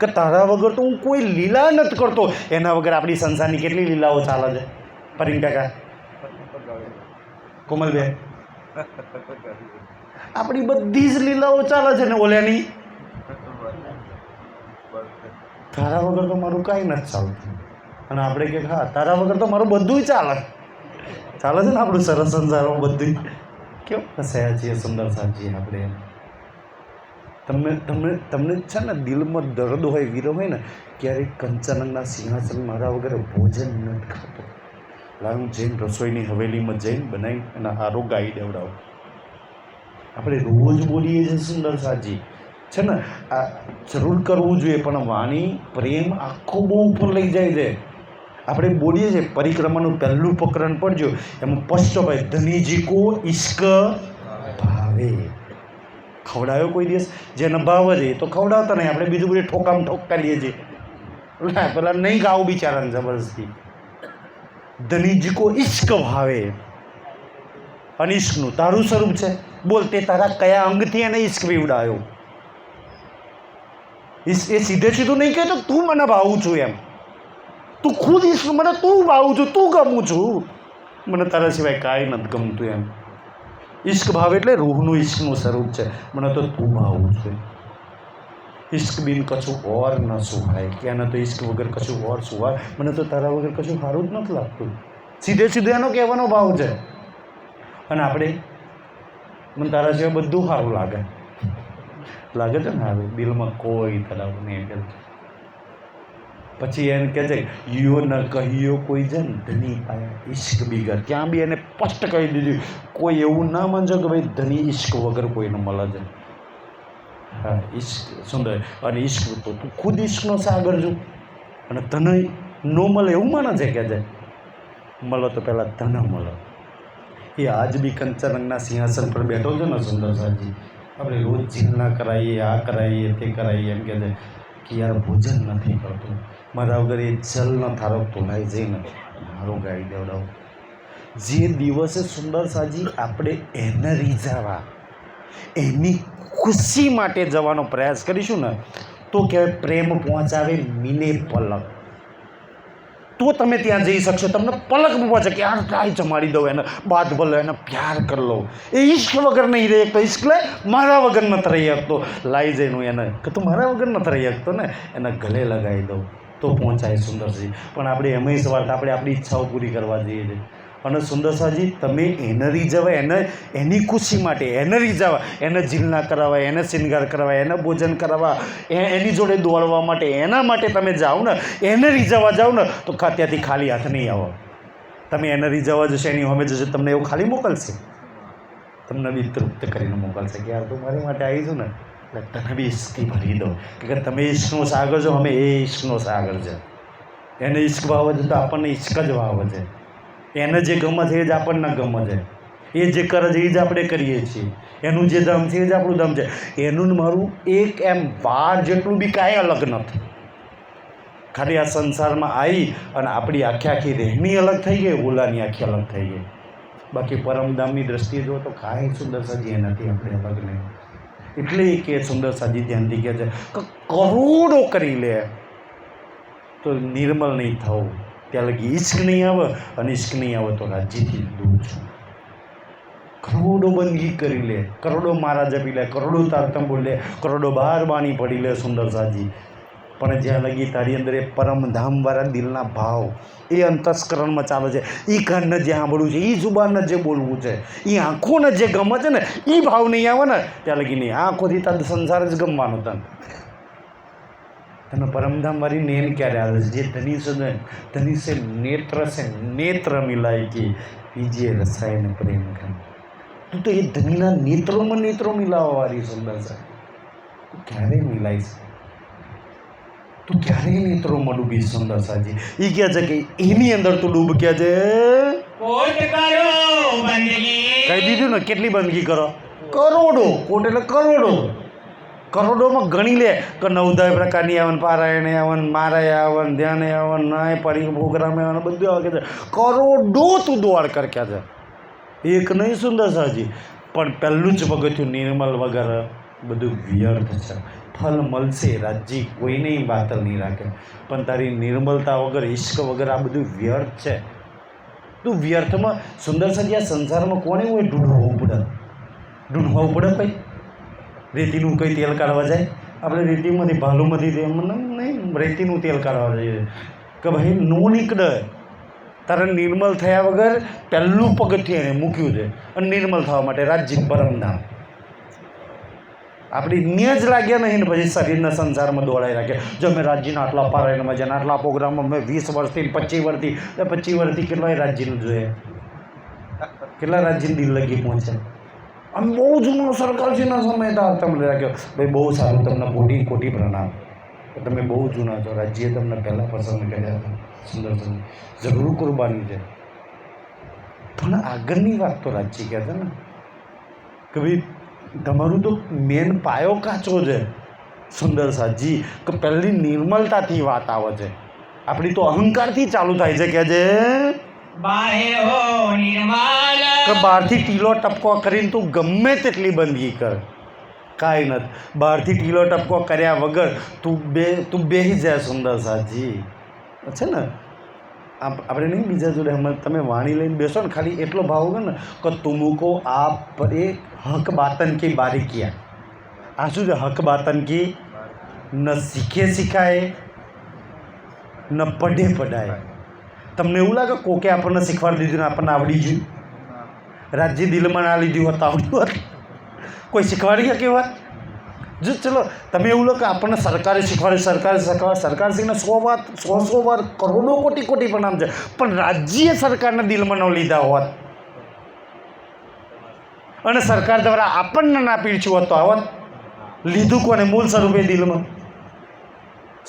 કે તારા વગર તો હું કોઈ લીલા નથી કરતો. એના વગર આપણી સંસારની કેટલી લીલાઓ ચાલે છે પરિંગ કાકા, કોમલબેન, આપણી બધી જ લીલાઓ ચાલે છે ને ઓલ્યાની. તારા વગર તો મારું કાંઈ નથી ચાલતું. અને આપણે કે હા તારા વગર તો મારું બધું ચાલે ચાલે છે ને આપણું સરસ સંસારમાં બધું કેવું ફસાયા છીએ સુંદરતા છીએ આપણે તમને તમને તમને છે ને દિલમાં દર્દ હોય વીરો હોય ને ક્યારેક કંચનના સિંહાસન મારા વગર ભોજન નથી ખાતો લાવ હું જઈને રસોઈની હવેલીમાં જઈને બનાવી અને હારો ગાઈ દેવડાવું આપણે રોજ બોલીએ છીએ સુંદરતાજી છે ને આ જરૂર કરવું જોઈએ પણ વાણી પ્રેમ આખો બહુ ઉપર લઈ જાય છે આપણે બોલીએ છીએ પરિક્રમાનું પહેલું પ્રકરણ પડજો એમાં સ્પષ્ટ ભાઈ ધનીજી કો ઇશ્ક ભાવે ખવડાવ્યો કોઈ દિવસ જેને ભાવ છે તો ખવડાવતા નહીં આપણે બીજું બધું ઠોકામ ઠોક કરીએ છીએ પેલા નહીં ગાવું બિચારાને જબરદસ્તી ધનીજી કો ઇશ્ક ભાવે અને ઇશ્કનું તારું સ્વરૂપ છે બોલ તે તારા કયા અંગથી એને ઇશ્ક પીવડાયો એ સીધે સીધું નહીં કહેતો તું મને ભાવું છું એમ તું ખુદ ઇશ્ક મને તું ભાવું છું તું ગમું છું મને તારા સિવાય કાંઈ નથી ગમતું એમ ઇશ્ક ભાવ એટલે રૂહનું ઇશ્કનું સ્વરૂપ છે મને તો તું ભાવું છું ઇશ્ક બિન કશું ઓર ન સુહાય કે આને તો ઇશ્ક વગર કશું ઓર સુહાય મને તો તારા વગર કશું સારું જ નથી લાગતું સીધે સીધે એનો કહેવાનો ભાવ છે અને આપણે મને તારા સિવાય બધું સારું લાગે છે ને સારું દિલમાં કોઈ તલાવ નહીં પછી એને કહે છે યો ન કહિયો કોઈ જન ધની પાયા ઇશ્ક બિગર ત્યાં બી એને સ્પષ્ટ કહી દીધું કોઈ એવું ના માનજો કે ભાઈ ધની ઇશ્ક વગર કોઈને મળે છે હા ઇશ્ક સુંદર અને ઇશ્ક તો તું ખુદ ઇશ્કનો સાગર છું અને તને ન મળે એવું માને છે કે છે મળો તો પહેલાં તને મળો એ આજ બી કંચનરંગના સિંહાસન પર બેઠો છે ને સુંદરસાજી આપણે રોજ જીલના કરાવીએ આ કરાવીએ તે કરાવીએ એમ કહે છે કે યાર ભોજન નથી કરતું મારા વગર એ જલ ન થારકતો લાઈ જઈને મારું ગાઈ દેવડાવું જે દિવસે સુંદરસાજી આપણે એને રીઝાવા એની ખુશી માટે જવાનો પ્રયાસ કરીશું ને તો કહેવાય પ્રેમ પહોંચાવે મીને પલક તો તમે ત્યાં જઈ શકશો તમને પલક પહોંચે કે યાર ટ્રાય જમાડી દઉં એને બાદ ભલે એને પ્યાર કરી લો એ ઇશ્ક વગર નહીં રહી શકતો ઇશ્ક લે મારા વગર નથી રહી શકતો લાઈ જઈને એને કે તું મારા વગર નથી રહી શકતો ને એને ગલે લગાવી દઉં તો પહોંચાય સુંદરજી પણ આપણે એમાં સ્વાર્થ આપણે આપણી ઈચ્છાઓ પૂરી કરવા જઈએ છીએ અને સુંદરસાજી તમે એને રીઝાવા એની ખુશી માટે એને રીઝાવા એને જીલના કરાવવા એને શૃંગાર કરાવવા એને ભોજન કરાવવા એની જોડે દોડવા માટે એના માટે તમે જાઓ ને એને રીઝાવા જાઓ ને તો ત્યાંથી ખાલી હાથ નહીં આવો તમે એને રીઝાવા જશો એની હોમે જશો તમને એવું ખાલી મોકલશે તમને બી તૃપ્ત કરીને મોકલશે કે યાર તું મારી માટે આવી છું ને એટલે તને બી ઇશ્કી ભરી દો કે તમે ઇશ્કનો સાગર છો અમે એ ઇશ્કનો સાગર છે એને ઇશ્ક ભાવ છે તો આપણને ઇશ્ક જ ભાવ છે એને જે ગમે છે એ જ આપણને ગમે છે એ જે કરે છે એ જ આપણે કરીએ છીએ એનું જે ધમ છે એ જ આપણું ધમ છે એનું મારું એક એમ વાર જેટલું બી કાંઈ અલગ નથી ખાલી આ સંસારમાં આવી અને આપણી આખી રહેણી અલગ થઈ ગઈ ઓલાની આખી અલગ થઈ ગઈ બાકી પરમધામની દ્રષ્ટિએ જો તો કાંઈ સુંદરસાજી એનાથી આપણે અલગ નહીં એટલે કે સુંદરસાજી ધ્યાનથી કહે છે કે કરોડો કરી લે તો નિર્મળ નહીં થવું ત્યાં લગી ઇશ્ક નહીં આવે અને ઇશ્ક નહીં આવે તો રાજ્યથી દૂર છું કરોડો બંદગી કરી લે કરોડો મારા જપી લે કરોડો તારતમ બોલી લે કરોડો બહાર બાણી પડી લે સુંદરસાજી પણ જ્યાં લગી તારી અંદર એ પરમધામવાળા દિલના ભાવ એ અંતસ્કરણમાં ચાલે છે એ કાનને જે સાંભળવું છે એ જુબાનને જે બોલવું છે એ આંખોને જે ગમે છે ને એ ભાવ નહીં આવે ને ત્યાં લગી નહીં આંખોથી તાર સંસાર જ ગમવાનો તને પરમધામવાળી નેન ક્યારે આવે છે જે ધની સે નેત્ર મિલાય કે પીજીએ રસાયણ પ્રેમ કરે તું તો એ ધનીના નેત્રોમાં નેત્રો મિલાવવાવાળી સુંદર છે તું ક્યારે મિલાય છે તું ક્યારેય નેત્રોમાં ડૂબી સુંદરસાજી એ કહે છે કે એની અંદર તું ડૂબ કે છે કોટ કરો બંદગી કહી દીધું ને કેટલી બંદગી કરો કરોડો કોટ એટલે કરોડો કરોડોમાં ગણી લે કે 9 પ્રકારની આવન પારાયણે આવન મારાય આવન ધ્યાને આવન નાય પરી પ્રોગ્રામે આવન બધું આવે કે કરોડો તું દોડ કર કે છે એક નહીં સુંદરસાજી પણ પહેલું જ પગથિયું નિર્મલ વગર બધું વ્યર્થ છે ફલ મળશે રાજ્ય કોઈને બાતલ નહીં રાખે પણ તારી નિર્મલતા વગર ઇશ્ક વગર આ બધું વ્યર્થ છે તું વ્યર્થમાં સુંદરસાજી આ સંસારમાં કોને હોય ઢૂંઢવું પડે ભાઈ રેતીનું કંઈ તેલ કાઢવા જાય આપણે રેતીમાંથી ભાલુમાંથી નહીં રેતીનું તેલ કાઢવા જઈએ કે ભાઈ નો નીકળે તારે નિર્મલ થયા વગર પહેલું પગથિયું એને મૂક્યું છે. અને નિર્મલ થવા માટે રાજ્ય પરમધામ આપણી ન્યા જ લાગ્યા નહીં ને પછી શરીરના સંસારમાં દોડાઈ રાખ્યા. જો મેં રાજ્યના આટલા પારાયણમાં જાય આટલા પ્રોગ્રામમાં મેં 20 વર્ષથી 25 વર્ષથી 25 વર્ષથી કેટલાય રાજ્યનું જોયા, કેટલા રાજ્યની દિલ લગી પહોંચે. આમ બહુ જૂનો સરકારશ્રીના સમય હતા તમને રાખ્યો. ભાઈ બહુ સારું, તમને કોટી કોટી પ્રણામ. તમે બહુ જૂના છો, રાજ્યએ તમને પહેલાં પસંદ કર્યા હતા. સુંદર સુંદર જરૂર કુરબાની છે. પણ આગળની વાત તો રાજ્ય કહે છે ને કે ભાઈ તમારું તો મેન પાયો કાચો છે. સુંદર સાજી કે પહેલી નિર્મલતાથી વાત આવે છે. આપણી તો અહંકારથી ચાલુ થાય છે કે જે બાહેર હો નિર્મલ કે બહારથી ટીલો ટપકો કરીને તું ગમે તેટલી બંદગી કર, કાંઈ નથી. બહારથી ટીલો ટપકો કર્યા વગર તું બેસી જાય. સુંદર સાજી છે ને આપણે નહીં બીજા જોડે હમણાં તમે વાણી લઈને બેસો ને ખાલી એટલો ભાવ હોગા ને કે તુમકો આપ એ હક બાતન કી બારીકિયા. આ શું છે? હક બાતન કી ન શીખે શીખાય ન પઢે પઢાય. તમને એવું લાગે કોકે આપણને શીખવાડી દીધું ને આપણને આવડી ગયું? રાજ્ય દિલમાં ના લીધું હોત આવડ્યું હોત? કોઈ શીખવાડી શકે વાત? જો ચલો તમે એવું લો કે આપણને સરકારે શીખવાડે, સરકાર શીખને 100 વાર કરોડો કોટી કોટી પ્રણામ છે, પણ રાજ્ય સરકારના દિલમાં ન લીધા હોત અને સરકાર દ્વારા આપણને ના પીડ્યું હોત તો આવત? લીધું કોને? મૂળ સ્વરૂપે દિલમાં.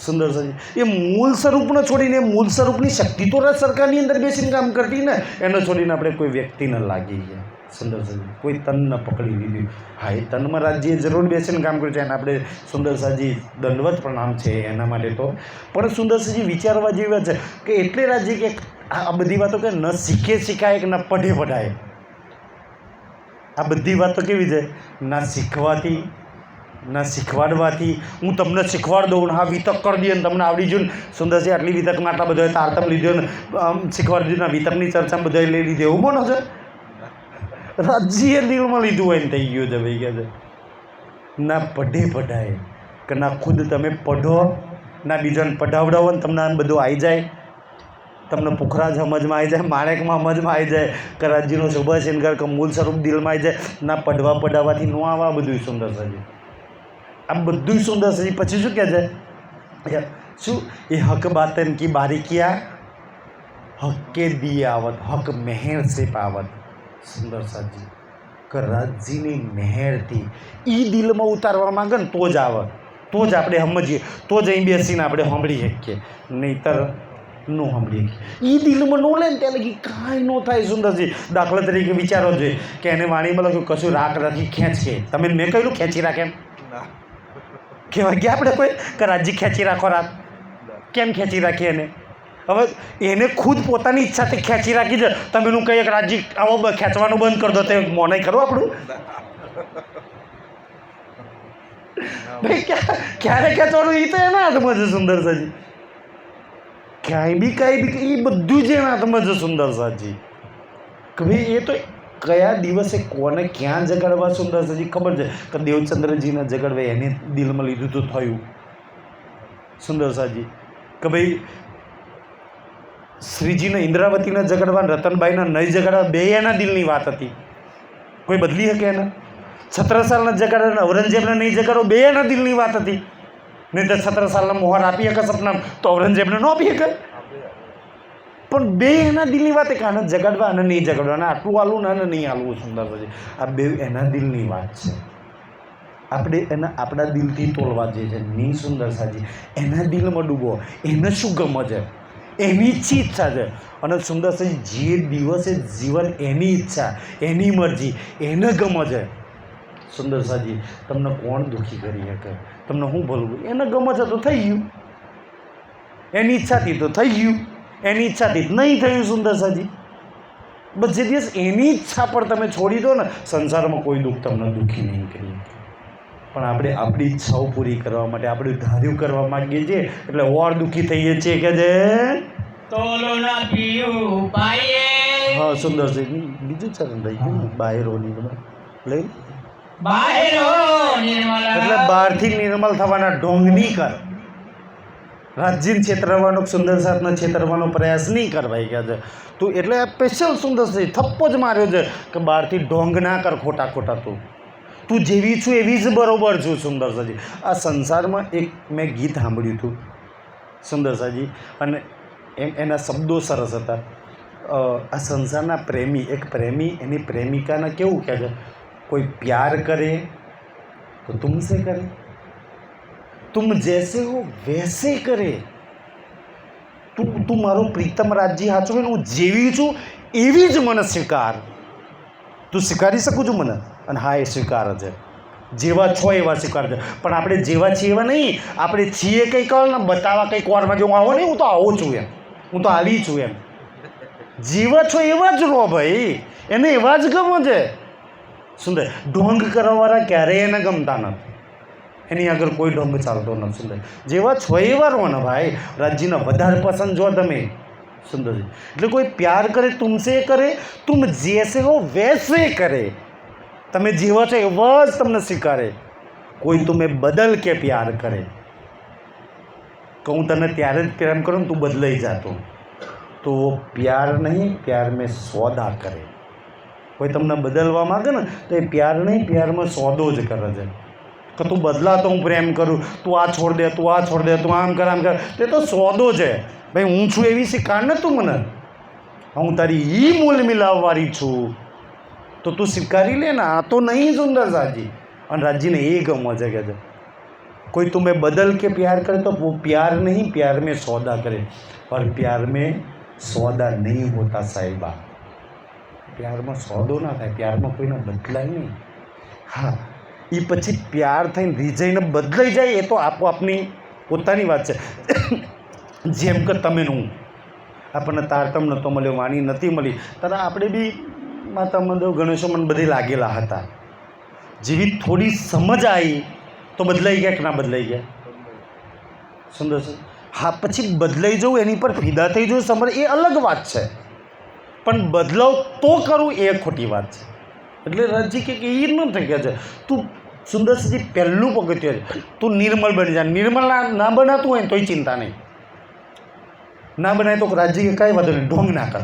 સુંદર સાજી એ મૂળ સ્વરૂપને છોડીને મૂળ સ્વરૂપની શક્તિ તો સરકારની અંદર બેસીને કામ કરતી ને, એને છોડીને આપણે કોઈ વ્યક્તિને લાગી ગયા. સુંદર સાજી કોઈ તનને પકડી લીધું. હા, એ તનમાં રાજ્યએ જરૂર બેસીને કામ કર્યું છે એને આપણે સુંદર સાજી દંડવત પ્રણામ છે એના માટે તો. પણ સુંદર સાજી વિચારવા જેવી વાત છે કે એટલે રાજ્ય કે આ બધી વાતો કે ન શીખે શીખાય કે ન પઢે પઢાય. આ બધી વાતો કેવી છે? ના શીખવાથી ના શીખવાડવાથી. હું તમને શીખવાડ દઉં ને હા વિતક કરી દઈએ ને તમને આવડી ગયું ને સુંદરજી આટલી વિતકમાં આટલા બધા તારતમ લીધો ને શીખવાડી દીધું ને વિતકની ચર્ચામાં બધા લઈ લીધી એવું બોલો છે? રાજ્ય દિલમાં લીધું હોય ને થઈ ગયું છે ભાઈ કે છે. ના પઢે પઢાય કે ના ખુદ તમે પઢો, ના બીજાને પઢાવડાવો ને તમને આમ બધું આવી જાય. તમને પુખરાજ સમજમાં આવી જાય, માણેકમાં સમજમાં આવી જાય કે રાજ્યનો શુભાશિનગર કે મૂળ સ્વરૂપ દિલમાં આવી જાય. ના પઢવા પઢાવવાથી ન આવવા બધું સુંદર સાજી. આ બધું સુંદર સાજી. પછી શું કહે છે? શું એ હક બાતન કી બારીકિયા હક કે દિએ આવત, હક મહેર સે પાવત. સુંદર સાજી કે રાજ્યની મહેરથી એ દિલમાં ઉતારવા માંગે ને તો જ આવે, તો જ આપણે સમજીએ, તો જ અહીં બેસીને આપણે સાંભળી શકીએ, નહીંતર ન સાંભળીએ. એ દિલમાં ન લે ને ત્યાં લગી કાંઈ ન થાય. સુંદરજી દાખલા તરીકે વિચારો જોઈએ કે એને વાણીમાં લખ્યું કશું રાખ રાખી ખેંચ કે. તમે મેં કહ્યું ખેંચી રાખે એમ કહેવાય ગયા આપણે કોઈ કે રાજ્ય ખેંચી રાખો રાખ? કેમ ખેંચી રાખીએ એને? હવે એને ખુદ પોતાની ઈચ્છાથી ખેંચી રાખી છે. તમે એનું કહીએ કે રાજ્ય આવો ખેંચવાનું બંધ કરી દો તો મોનાઈ ખરું આપણું? ભાઈ ક્યારે ખેંચવાનું એ તો એના હાથમાં છે. સુંદર સાજી કાંઈ બી એ બધું જ એના હાથમાં છે. સુંદર સાજી કે ભાઈ એ તો કયા દિવસે કોને ક્યાં જગાડવા. સુંદર સાજી ખબર છે કે દેવચંદ્રજીને જગાડવા એને દિલમાં લીધું તો થયું. સુંદર સાજી કે ભાઈ શ્રીજીને ઇન્દ્રાવતીને જગાડવા, રતનબાઈને નહીં જગાડવા, બે એના દિલની વાત હતી. કોઈ બદલી શકે એને? છત્રસાલને જગાડવા, ઔરંગઝેબને નહીં જગાડો, બે એના દિલની વાત હતી. નહીં તો છત્રસાલને મોહર આપી શકે સપના તો ઔરંગઝેબને ન આપી શકે. પણ બે એના દિલની વાત કે આને જગાડવા અને નહીં જગાડવા, અને આટલું હાલવું ને આને નહીં હાલવું. સુંદર પછી આ બે એના દિલની વાત છે. આપણે એના આપણા દિલથી તોલવા જઈએ છે નહીં. સુંદર સાજી એના દિલમાં ડૂબો. એને શું ગમે છે? એની ઈચ્છા છે. અને સુંદર સાજી જે દિવસે જીવન એની ઈચ્છા, એની મરજી, એને ગમે છે. સુંદર સાજી તમને કોણ દુઃખી કરી શકે? તમને શું ભૂલવું? એને ગમે છે તો થઈ ગયું, એની ઈચ્છાથી તો થઈ ગયું, એની ઈચ્છાથી જ નહીં થયું. સુંદર સાજી બસ જે દિવસ એની ઈચ્છા પર તમે છોડી દો ને સંસારમાં કોઈ દુઃખ તમને દુઃખી નહીં કરી. પણ આપણે આપણી ઈચ્છાઓ પૂરી કરવા માટે આપણે ધાર્યું કરવા માગીએ છીએ એટલે ઓર દુઃખી થઈએ છીએ કે જે તોલો ના પીયું પાયે. હા સુંદર છે. બીજું ચરણ રહી ગયું બાહેરોની લઈ બાહેર હો નિર્મલ એટલે બહારથી નિર્મલ થવાના ઢોંગ નહીં કર. રાજ્યને છેતરવાનો સુંદર સાથને છેતરવાનો પ્રયાસ નહીં કરવાય ગયા છે. તું એટલે આ સ્પેશિયલ સુંદર સાથી થપ્પો જ માર્યો છે કે બહારથી ઢોંગ ના કર ખોટા ખોટા. તું જેવી છું એવી જ બરોબર છું સુંદર સાજી. આ સંસારમાં એક મેં ગીત સાંભળ્યું હતું સુંદર સાજી, અને એના શબ્દો સરસ હતા. આ સંસારના પ્રેમી, એક પ્રેમી એની પ્રેમિકાને કેવું કહે છે, કોઈ પ્યાર કરે તો તુમસે કરે, तुम जैसे हो वैसे करे. તું મારો પ્રીતમ રાજજી સાચો હોય ને, હું જેવી છું એવી જ મને સ્વીકાર. તું સ્વીકારી શકું છું મને? અને હા, એ સ્વીકાર છે. જેવા છો એવા સ્વીકાર છે. પણ આપણે જેવા છીએ એવા નહીં, આપણે છીએ કંઈક ને બતાવવા કંઈક વારમાં જો હું આવો નહીં, હું તો આવો છું એમ, હું તો આવી છું એમ. જેવા છો એવા જ રહો ભાઈ, એને એવા જ ગમે છે. સુંદર ઢોંગ કરવાવાળા ક્યારેય એને ગમતા નથી. એની આગળ કોઈ ઢોંગ ચાલતો નથી. સુંદર જેવા છો એવા રહો ને ભાઈ. રાજ્યને વધારે પસંદ જો તમે સુંદરજી. એટલે કોઈ પ્યાર કરે તુમસે કરે, તુમ જૈસે હો વૈસે કરે. તમે જેવા છો એવા જ તમને સ્વીકારે. કોઈ તુમે બદલ કે પ્યાર કરે, કે હું તને ત્યારે જ પ્રેમ કરું ને તું બદલાઈ જાતો, તો પ્યાર નહીં પ્યાર મેં સોદા કરે. કોઈ તમને બદલવા માગે ને તો એ પ્યાર નહીં, પ્યારમાં સોદો જ કરે છે. કે તું બદલા તો હું પ્રેમ કરું, તું આ છોડ દે, તું આ છોડ દે, તું આમ કર આમ કર, તે તો સોદો છે ભાઈ. હું છું એવી શીખાડ ને તું મને, હું તારી એ મૂલ મિલાવવાળી છું, તો તું સ્વીકારી લે ને. આ તો નહીં સુંદર સાજી. અને રાજજીને એ ગમવા છે કે છે કોઈ તુમે બદલ કે પ્યાર કરે તો वो प्यार नहीं प्यार में सौदा करे, पर प्यार में सौदा नहीं होता साहिबा. પ્યારમાં સોદો ના થાય, પ્યારમાં કોઈને બદલાય નહીં. હા, એ પછી પ્યાર થઈને રીઝાઈને બદલાઈ જાય એ તો આપોઆપની પોતાની વાત છે. જેમ કે તમે હું, આપણને તારતમ નહોતો મળ્યો, વાણી નથી મળી, ત્યારે આપણે બી માતા મંદિર ગણેશો મને બધે લાગેલા હતા. જેવી થોડી સમજ આવી તો બદલાઈ ગયા કે ના બદલાઈ ગયા? સુંદર છે. હા, પછી બદલાઈ જવું, એની પર ફિદા થઈ જવું સમજ, એ અલગ વાત છે. પણ બદલાવ તો કરવું એ ખોટી વાત છે. એટલે રાજજી કે એ ન થઈ ગયા છે. તું સુંદર સાજી પહેલું પગથિયું છે, તું નિર્મલ બની જા. નિર્મલ ના બનાતું હોય ને તોય ચિંતા નહીં, ના બનાય તો રાજજી કે કાંઈ વાંધો નહીં, ઢોંગ ના કર.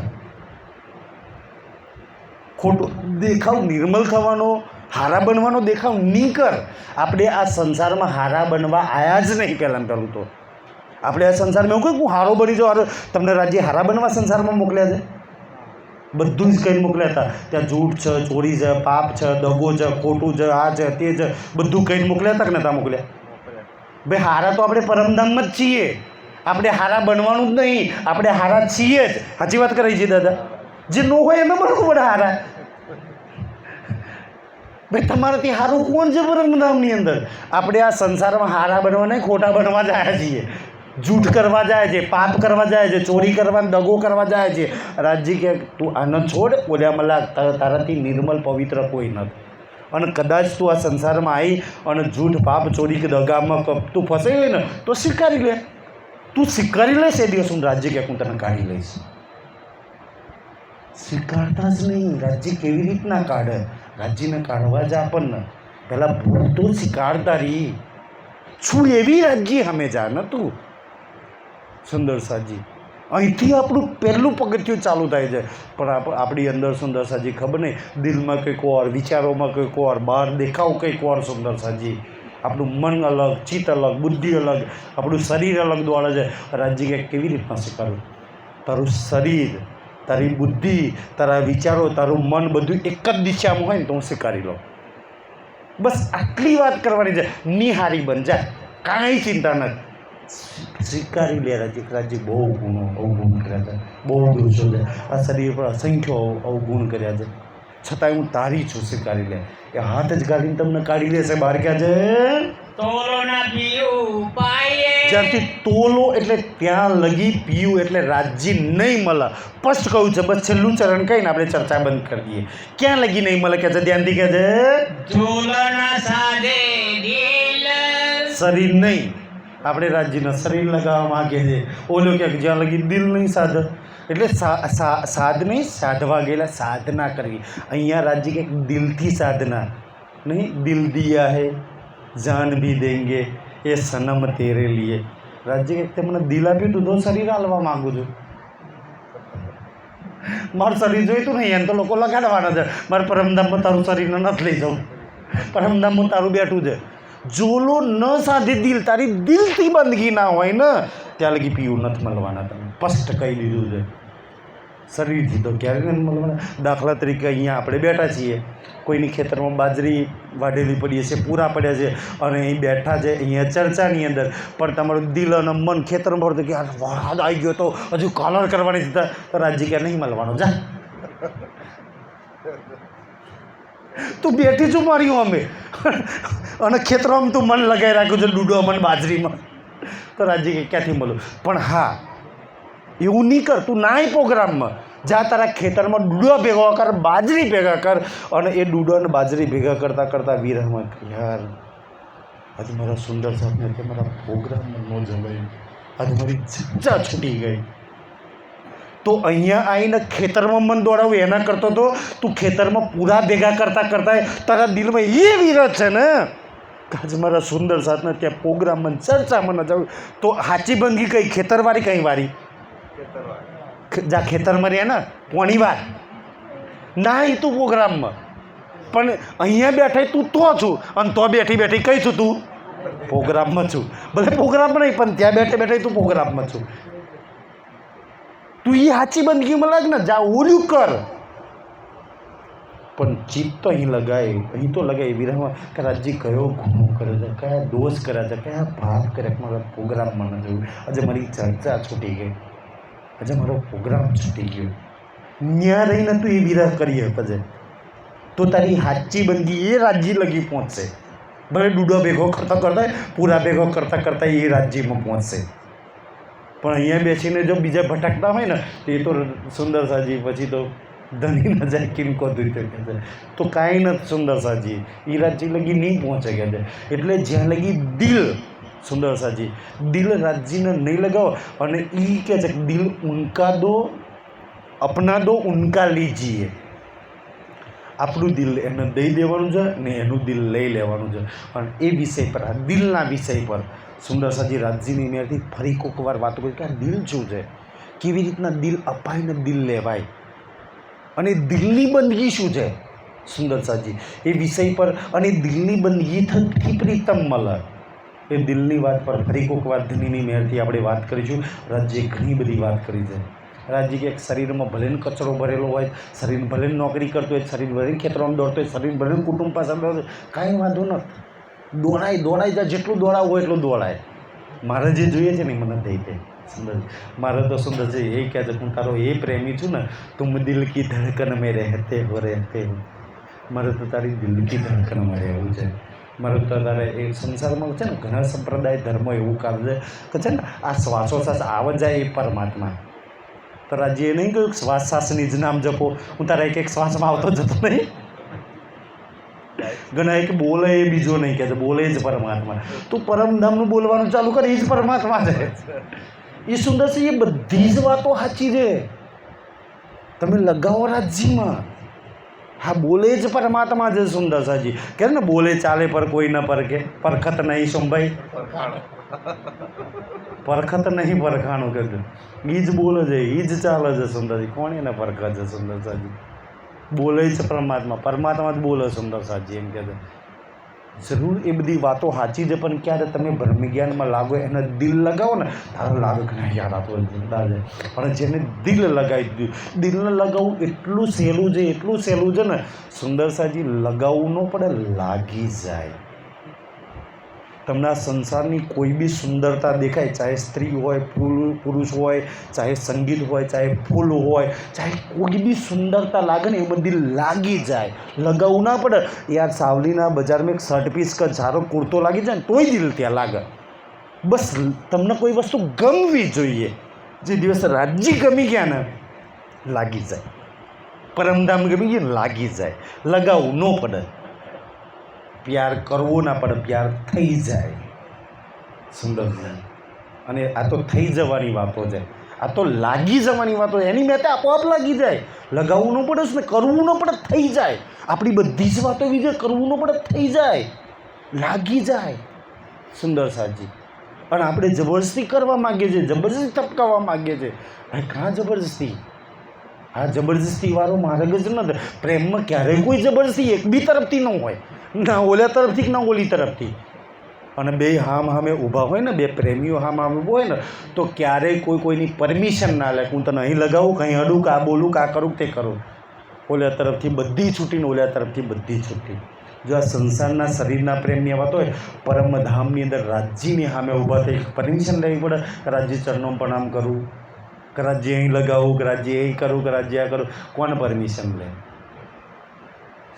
ખોટું દેખાવ નિર્મલ થવાનો, હારા બનવાનો દેખાવ નહીં કર. આપણે આ સંસારમાં હારા બનવા આવ્યા જ નહીં. પહેલાં પહેલું તો આપણે આ સંસારમાં એવું કહ્યું હું હારો બની જાઉં. તમને રાજ્ય હારા બનવા સંસારમાં મોકલ્યા છે? બધું જ કંઈ મોકલ્યા હતા. ત્યાં જૂઠ છે, ચોરી છે, પાપ છે, દગો છે, ખોટું છે, આ છે, તે છે, બધું કંઈ મોકલ્યા હતા કે નતા મોકલ્યા? ભાઈ હારા તો આપણે પરમધામમાં જ છીએ. આપણે હારા બનવાનું જ નહીં, આપણે હારા છીએ જ. સાચી વાત કરી છે દાદા? જે ન હોય એમાં બનવું પડે હારા. ભાઈ તમારાથી સારું કોણ છે પરમધામની અંદર? આપણે આ સંસારમાં હારા બનવા નહીં, ખોટા બનવા જાય છીએ, જૂઠ કરવા જાય છે, પાપ કરવા જાય છે, ચોરી કરવા, દગો કરવા જાય છે. રાજજી કે તું આને છોડ, બોલ્યા મલા તારાથી નિર્મલ પવિત્ર કોઈ નથી. અને કદાચ તું આ સંસારમાં આવી અને જૂઠ, પાપ, ચોરી કે દગામાં તું ફસાઈ હોય ને તો સ્વીકારી લે. તું સ્વીકારી લઈશ એ દિવસ હું રાજ્ય કે હું તને કાઢી લઈશ. સ્વીકારતા જ નહીં. રાજ્ય કેવી રીતના કાઢે? રાજ્યને કાઢવા જ આપણને પહેલાં ભૂલ તો સ્વીકારતા રહી છું એવી રાજ્ય હમે જા ન તું. સુંદર સાજી અહીંથી આપણું પહેલું પગથિયું ચાલુ થાય છે. પણ આપણી અંદર સુંદર સાજી ખબર નહીં, દિલમાં કંઈક ઓર, વિચારોમાં કંઈક ઓર, બહાર દેખાવ કંઈક ઓર. સુંદર સાજી આપણું મન અલગ, ચિત્ત અલગ, બુદ્ધિ અલગ, આપણું શરીર અલગ દોડે છે. રાજ્ય કે કેવી રીતના સ્વીકારવું? તારું શરીર, તારી બુદ્ધિ, તારા વિચારો, તારું મન બધું એક જ દિશામાં હોય ને તો હું સ્વીકારી લઉં. બસ આટલી વાત કરવાની છે. નિહારી બન જાય, કાંઈ ચિંતા નથી. સ્વીકારી લે રાજ્ય. રાજ્ય બહુ ગુણો અવગુણ કર્યા છે, બહુ દોષો છે, આ શરીર પર અસંખ્ય અવગુણ કર્યા છે, છતાંય હું તારી છું. સ્વીકારી લે. એ હાથ જ ગાડીને તમને કાઢી લેશે બહાર. ક્યાં છે? તોલો ના પીયું પાયે. જ્યાંથી તોલો એટલે ત્યાં લગી, પીયું એટલે રાજ્ય નહીં મળે. સ્પષ્ટ કહ્યું છે. બસ છેલ્લું ચરણ કહીને આપણે ચર્ચા બંધ કરી દઈએ. ક્યાં લગી નહીં મળે કે છે? ધ્યાનથી કે છે ઝૂલના સાધે દિલ. શરીર નહીં, આપણે રાજ્યના શરીર લગાવવા માગે છે. ઓલો ક્યાંક જ્યાં લગી દિલ નહીં સાધ, એટલે સાધ નહીં, સાધવા ગયેલા, સાધના કરવી. અહીંયા રાજ્ય કે દિલથી સાધના નહીં. દિલ દિયા હે જાન ભી દેંગે એ સનમ તેરે લીએ. રાજ્ય કે મને દિલ આપ્યું તું તો શરીર હાલવા માંગુ છું. મારું શરીર જોઈતું નહીં એમ તો લોકો લગાડવાના છે. મારે પરમધામમાં તારું શરીરને નથી લઈ જવું. પરમધામમાં તારું બેઠું છે. જોલો ન સાધે દિલ, તારી દિલથી બંદગી ના હોય ને ત્યાં લગી પીવું નથી મળવાના. તમે સ્પષ્ટ કહી દીધું છે. શરીરથી તો ક્યારેય નથી મળવાના. દાખલા તરીકે અહીંયા આપણે બેઠા છીએ, કોઈની ખેતરમાં બાજરી વાઢેલી પડી છે, પૂરા પડ્યા છે અને અહીં બેઠા છે અહીંયા ચર્ચાની અંદર, પણ તમારું દિલ અને મન ખેતરમાં પડતું કે યાર વરસાદ આવી ગયો તો હજુ કલર કરવાની છે, તો રાજ્ય ક્યાં નહીં મળવાનો. જા તું બેઠી છું માર્યું અમે અને ખેતરમાં તું મન લગાવી રાખ્યું છે ડૂડો મન બાજરીમાં, તો રાજ્ય કે ક્યાંથી મળું. પણ હા, એવું નહીં કર, તું ના પ્રોગ્રામમાં જા, તારા ખેતરમાં ડૂડો ભેગો કર, બાજરી ભેગા કર અને એ ડૂડો અને બાજરી ભેગા કરતાં કરતાં વિરહમાં યાર આજે મારા સુંદર સાહેબને કે મારા પ્રોગ્રામમાં ન જવાયું, આજે મારી ચર્ચા છૂટી ગઈ. તો અહીંયા આવીને ખેતરમાં મન દોડાવું એના કરતો તો તું ખેતરમાં પૂરા ભેગા કરતાં કરતાં તારા દિલમાં એ વિરહ છે ને આજે મારા સુંદર સાથને ત્યાં પ્રોગ્રામમાં ચર્ચામાં ન જવું. તો સાચી બંદગી કઈ ખેતરવાળી કઈ વારી જા ખેતરમાં રહે ને પોણી વાર ના એ તું પ્રોગ્રામમાં, પણ અહીંયા બેઠા તું તો છું અને તો બેઠી બેઠી કઈ છું તું પ્રોગ્રામમાં છું. ભલે પ્રોગ્રામમાં નહીં પણ ત્યાં બેઠે બેઠે તું પ્રોગ્રામમાં છું. તું એ સાચી બંદગીમાં લાગ ને, જા ઓલું કર. પણ ચિત્ત તો અહીં લગાય, અહીં તો લગાય વિરહમાં કે રાજ્ય કયો ગુનો કરે છે, કયા દોષ કર્યા છે, કયા પાપ કર્યા કે મારા પ્રોગ્રામમાં ન જવું. આજે મારી ચર્ચા છૂટી ગઈ, આજે મારો પ્રોગ્રામ છૂટી ગયો. ત્યાં રહીને તું એ વિરહ કરી શકે તો તારી સાચી બંદગી એ રાજ્ય લગી પહોંચશે. ભલે ડૂડો ભેગો કરતાં કરતાં પૂરા ભેગો કરતાં કરતાં એ રાજ્યમાં પહોંચશે. પણ અહીંયા બેસીને જો બીજા ભટકતા હોય ને તો એ તો સુંદર સાજી પછી તો ધની ન જાય કિનકો દૂર કહે છે. તો કાંઈ નથી સુંદર સાજી, એ રાજ્ય લગી નહીં પહોંચે કે છે. એટલે જ્યાં લગી દિલ સુંદર સાજી દિલ રાજ્યને નહીં લગાવો અને એ કહે છે કે દિલ ઉનકા દો અપના દો ઉનકા લીજીએ. આપણું દિલ એને દઈ દેવાનું છે ને એનું દિલ લઈ લેવાનું છે. અને એ વિષય પર, આ દિલના વિષય પર સુંદર સાજી રાજ્યની મેરથી ફરી કોઈક વાર વાતો કરી કે આ દિલ શું છે, કેવી રીતના દિલ અપાય ને દિલ લેવાય અને દિલની બંદગી શું છે સુંદર સાજી એ વિષય પર, અને દિલની બંદગી થકી પ્રીતમ મળે એ દિલની વાત પર ફરી કોઈક વાર ધનીની મહેરથી આપણે વાત કરીશું. રાજ્યે ઘણી બધી વાત કરી છે. રાજ્ય કે શરીરમાં ભલે કચરો ભરેલો હોય, શરીર ભલે નોકરી કરતો હોય, શરીર ભલે ખેતરોમાં દોડતો હોય, શરીર ભલે કુટુંબ પાસે દોડતો હોય, કાંઈ વાંધો નથી. દોડાઈ જાય, જેટલું દોડાવવું હોય એટલું દોડાય. મારે જે જોઈએ છે ને મને દઈ દે સુંદર. મારે તો સુંદર છે એ કહે છે હું તારો એ પ્રેમી છું ને, તુમ દિલ કી ધડકન મેં રહેતે હો રહેતે હો. મારે તો તારી દિલ કી ધડકનમાં રહેવું છે. મારે તો તારે એ સંસારમાં છે ને ઘણા સંપ્રદાય ધર્મો એવું કામ છે કે છે ને આ શ્વાસોશ્વાસ આવે જાય એ પરમાત્મા. તો રાજ્ય એ નહીં કહ્યું શ્વાસ શ્વાસની જ નામ જપો, હું તારા એક એક શ્વાસમાં આવતો જતો નહીં. ઘણા એક બોલે એ બીજો નહીં કહે છે, બોલે જ પરમાત્મા. તું પરમધામનું બોલવાનું ચાલુ કરે એ જ પરમાત્મા છે. એ સુંદર છે, એ બધી જ વાતો સાચી છે. તમે લગાવો રાજ્યમાં, હા બોલે જ પરમાત્મા છે સુંદર સાજી. કે ને બોલે ચાલે પર કોઈ ન પરખે, પરખત નહીં સંભાઈ પરખત નહીં પરખાણું કે એ જ બોલે છે, એ જ ચાલે છે સુંદરજી. કોણ એને પરખે છે સુંદર સાજી? બોલે છે પરમાત્મા, પરમાત્મા જ બોલે સુંદર સાજી. એમ કે જરૂર એ બધી વાતો સાચી છે, પણ ક્યારે તમે બ્રહ્મ જ્ઞાનમાં લાગો, એને દિલ લગાવો ને તારો લાગે કે ના યાર આ તો જિંદા છે. પણ જેને દિલ લગાવી દીધું, દિલને લગાવવું એટલું સહેલું છે, એટલું સહેલું છે ને સુંદર સાજી, લગાવવું ન પડે, લાગી જાય. તમને આ સંસારની કોઈ બી સુંદરતા દેખાય, ચાહે સ્ત્રી હોય, પુરુષ હોય, ચાહે સંગીત હોય, ચાહે ફૂલ હોય, ચાહે કોઈ બી સુંદરતા લાગે ને એ બધી લાગી જાય. લગાવવું ના પડે. યાર સાવલીના બજારમાં એક શર્ટ પીસ કે ઝારો કુર્તો લાગી જાય ને તોય દિલ ત્યાં લાગે. બસ તમને કોઈ વસ્તુ ગમવી જોઈએ. જે દિવસ રાજ્ય ગમી ગયા ને લાગી જાય, પરમધામ ગમી ગયા ને લાગી જાય. લગાવવું ન પડે, પ્યાર કરવો ના પડે, પ્યાર થઈ જાય સુંદર. અને આ તો થઈ જવાની વાતો છે, આ તો લાગી જવાની વાતો. એની મેં આપોઆપ લાગી જાય. લગાવવું ન પડે ને કરવું ન પડે, થઈ જાય. આપણી બધી જ વાતો એવી છે, કરવું ન પડે થઈ જાય, લાગી જાય સુંદર સાજી. અને આપણે જબરદસ્તી કરવા માગીએ છીએ, જબરદસ્તી ટપકાવવા માગીએ છીએ. ભાઈ કાં જબરદસ્તી? આ જબરદસ્તીવાળો માર્ગ જ નથી. પ્રેમમાં ક્યારેય કોઈ જબરદસ્તી એક બી તરફથી ન હોય, ના ઓલા તરફથી કે ના ઓલી તરફથી. અને બે હામે ઊભા હોય ને, બે પ્રેમીઓ હામે ઊભા હોય ને, તો ક્યારેય કોઈની પરમિશન ના લે. હું તને અહીં લગાવું, કંઈ અડું, કે આ બોલું, કે આ કરું, તે કરું. ઓલા તરફથી બધી છૂટીને ઓલા તરફથી બધી છૂટી. જો આ સંસારના શરીરના પ્રેમની વાત હોય, પરમધામની અંદર રાજ્યની સામે ઊભા થઈ પરમિશન લેવી પડે. કે રાજ્ય ચરણો પ્રણામ કરું, કે રાજ્ય અહીં લગાવું, કે રાજ્ય અહીં કરું, કે રાજ્ય આ કરું. કોને પરમિશન લે?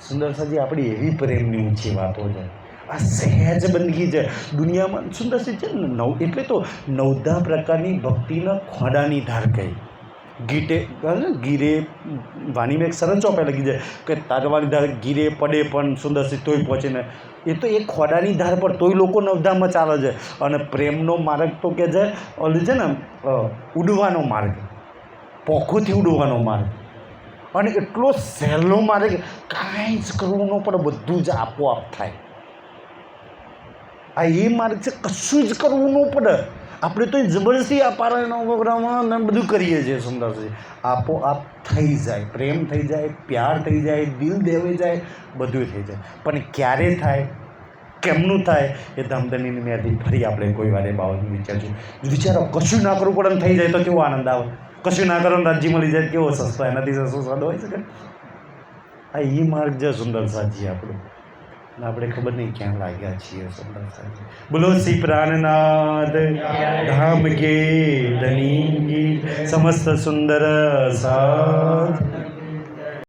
સુંદરસાજી, આપણી એવી પ્રેમની ઊંચી વાતો છે. આ સહેજ બંદગી છે દુનિયામાં. સુંદરસી છે ને એટલે તો 9 પ્રકારની ભક્તિના ખોડાની ધાર કહી. ગીરે વાણીમાં એક સરસ ચોપાઈ લખી છે કે તારવાની ધાર ગીરે પડે પણ સુંદરસી તોય પહોંચે ને. એ તો એક ખોડાની ધાર પર તોય લોકો નવધામમાં ચાલે છે. અને પ્રેમનો માર્ગ તો કે છે ઓલું છે ને ઉડવાનો માર્ગ, પોખોથી ઉડવાનો માર્ગ. અને એટલો સહેલો માર્ગ, કાંઈ જ કરવું ન પડે, બધું જ આપોઆપ થાય. આ એ માર્ગ છે, કશું જ કરવું ન પડે. આપણે તો જબરદસ્તી આ પારાયણો પ્રોગ્રામમાં બધું કરીએ છીએ. સુંદરસી આપોઆપ થઈ જાય, પ્રેમ થઈ જાય, પ્યાર થઈ જાય, દિલ દેવાઈ જાય, બધું થઈ જાય. પણ ક્યારે થાય, કેમનું થાય, એ ધામધનીની મેરથી ફરી આપણે કોઈ વાર એ બાબતનું વિચારશું. વિચારો, કશું ના કરવું પડે ને થઈ જાય તો કેવો આનંદ આવે. કશું ના કરો ને રાજ્ય મળી જાય, કેવો સસ્તો, એનાથી સસ્તો સ્વાદ હોય શકે. આ એ માર્ગ છે સુંદરસાજી આપણું. આપણે ખબર નહીં ક્યાં લાગ્યા છીએ. સુંદરસાજી બોલો શ્રી પ્રાણનાથ ધામ કે ધની સમસ્ત સુંદર સાથ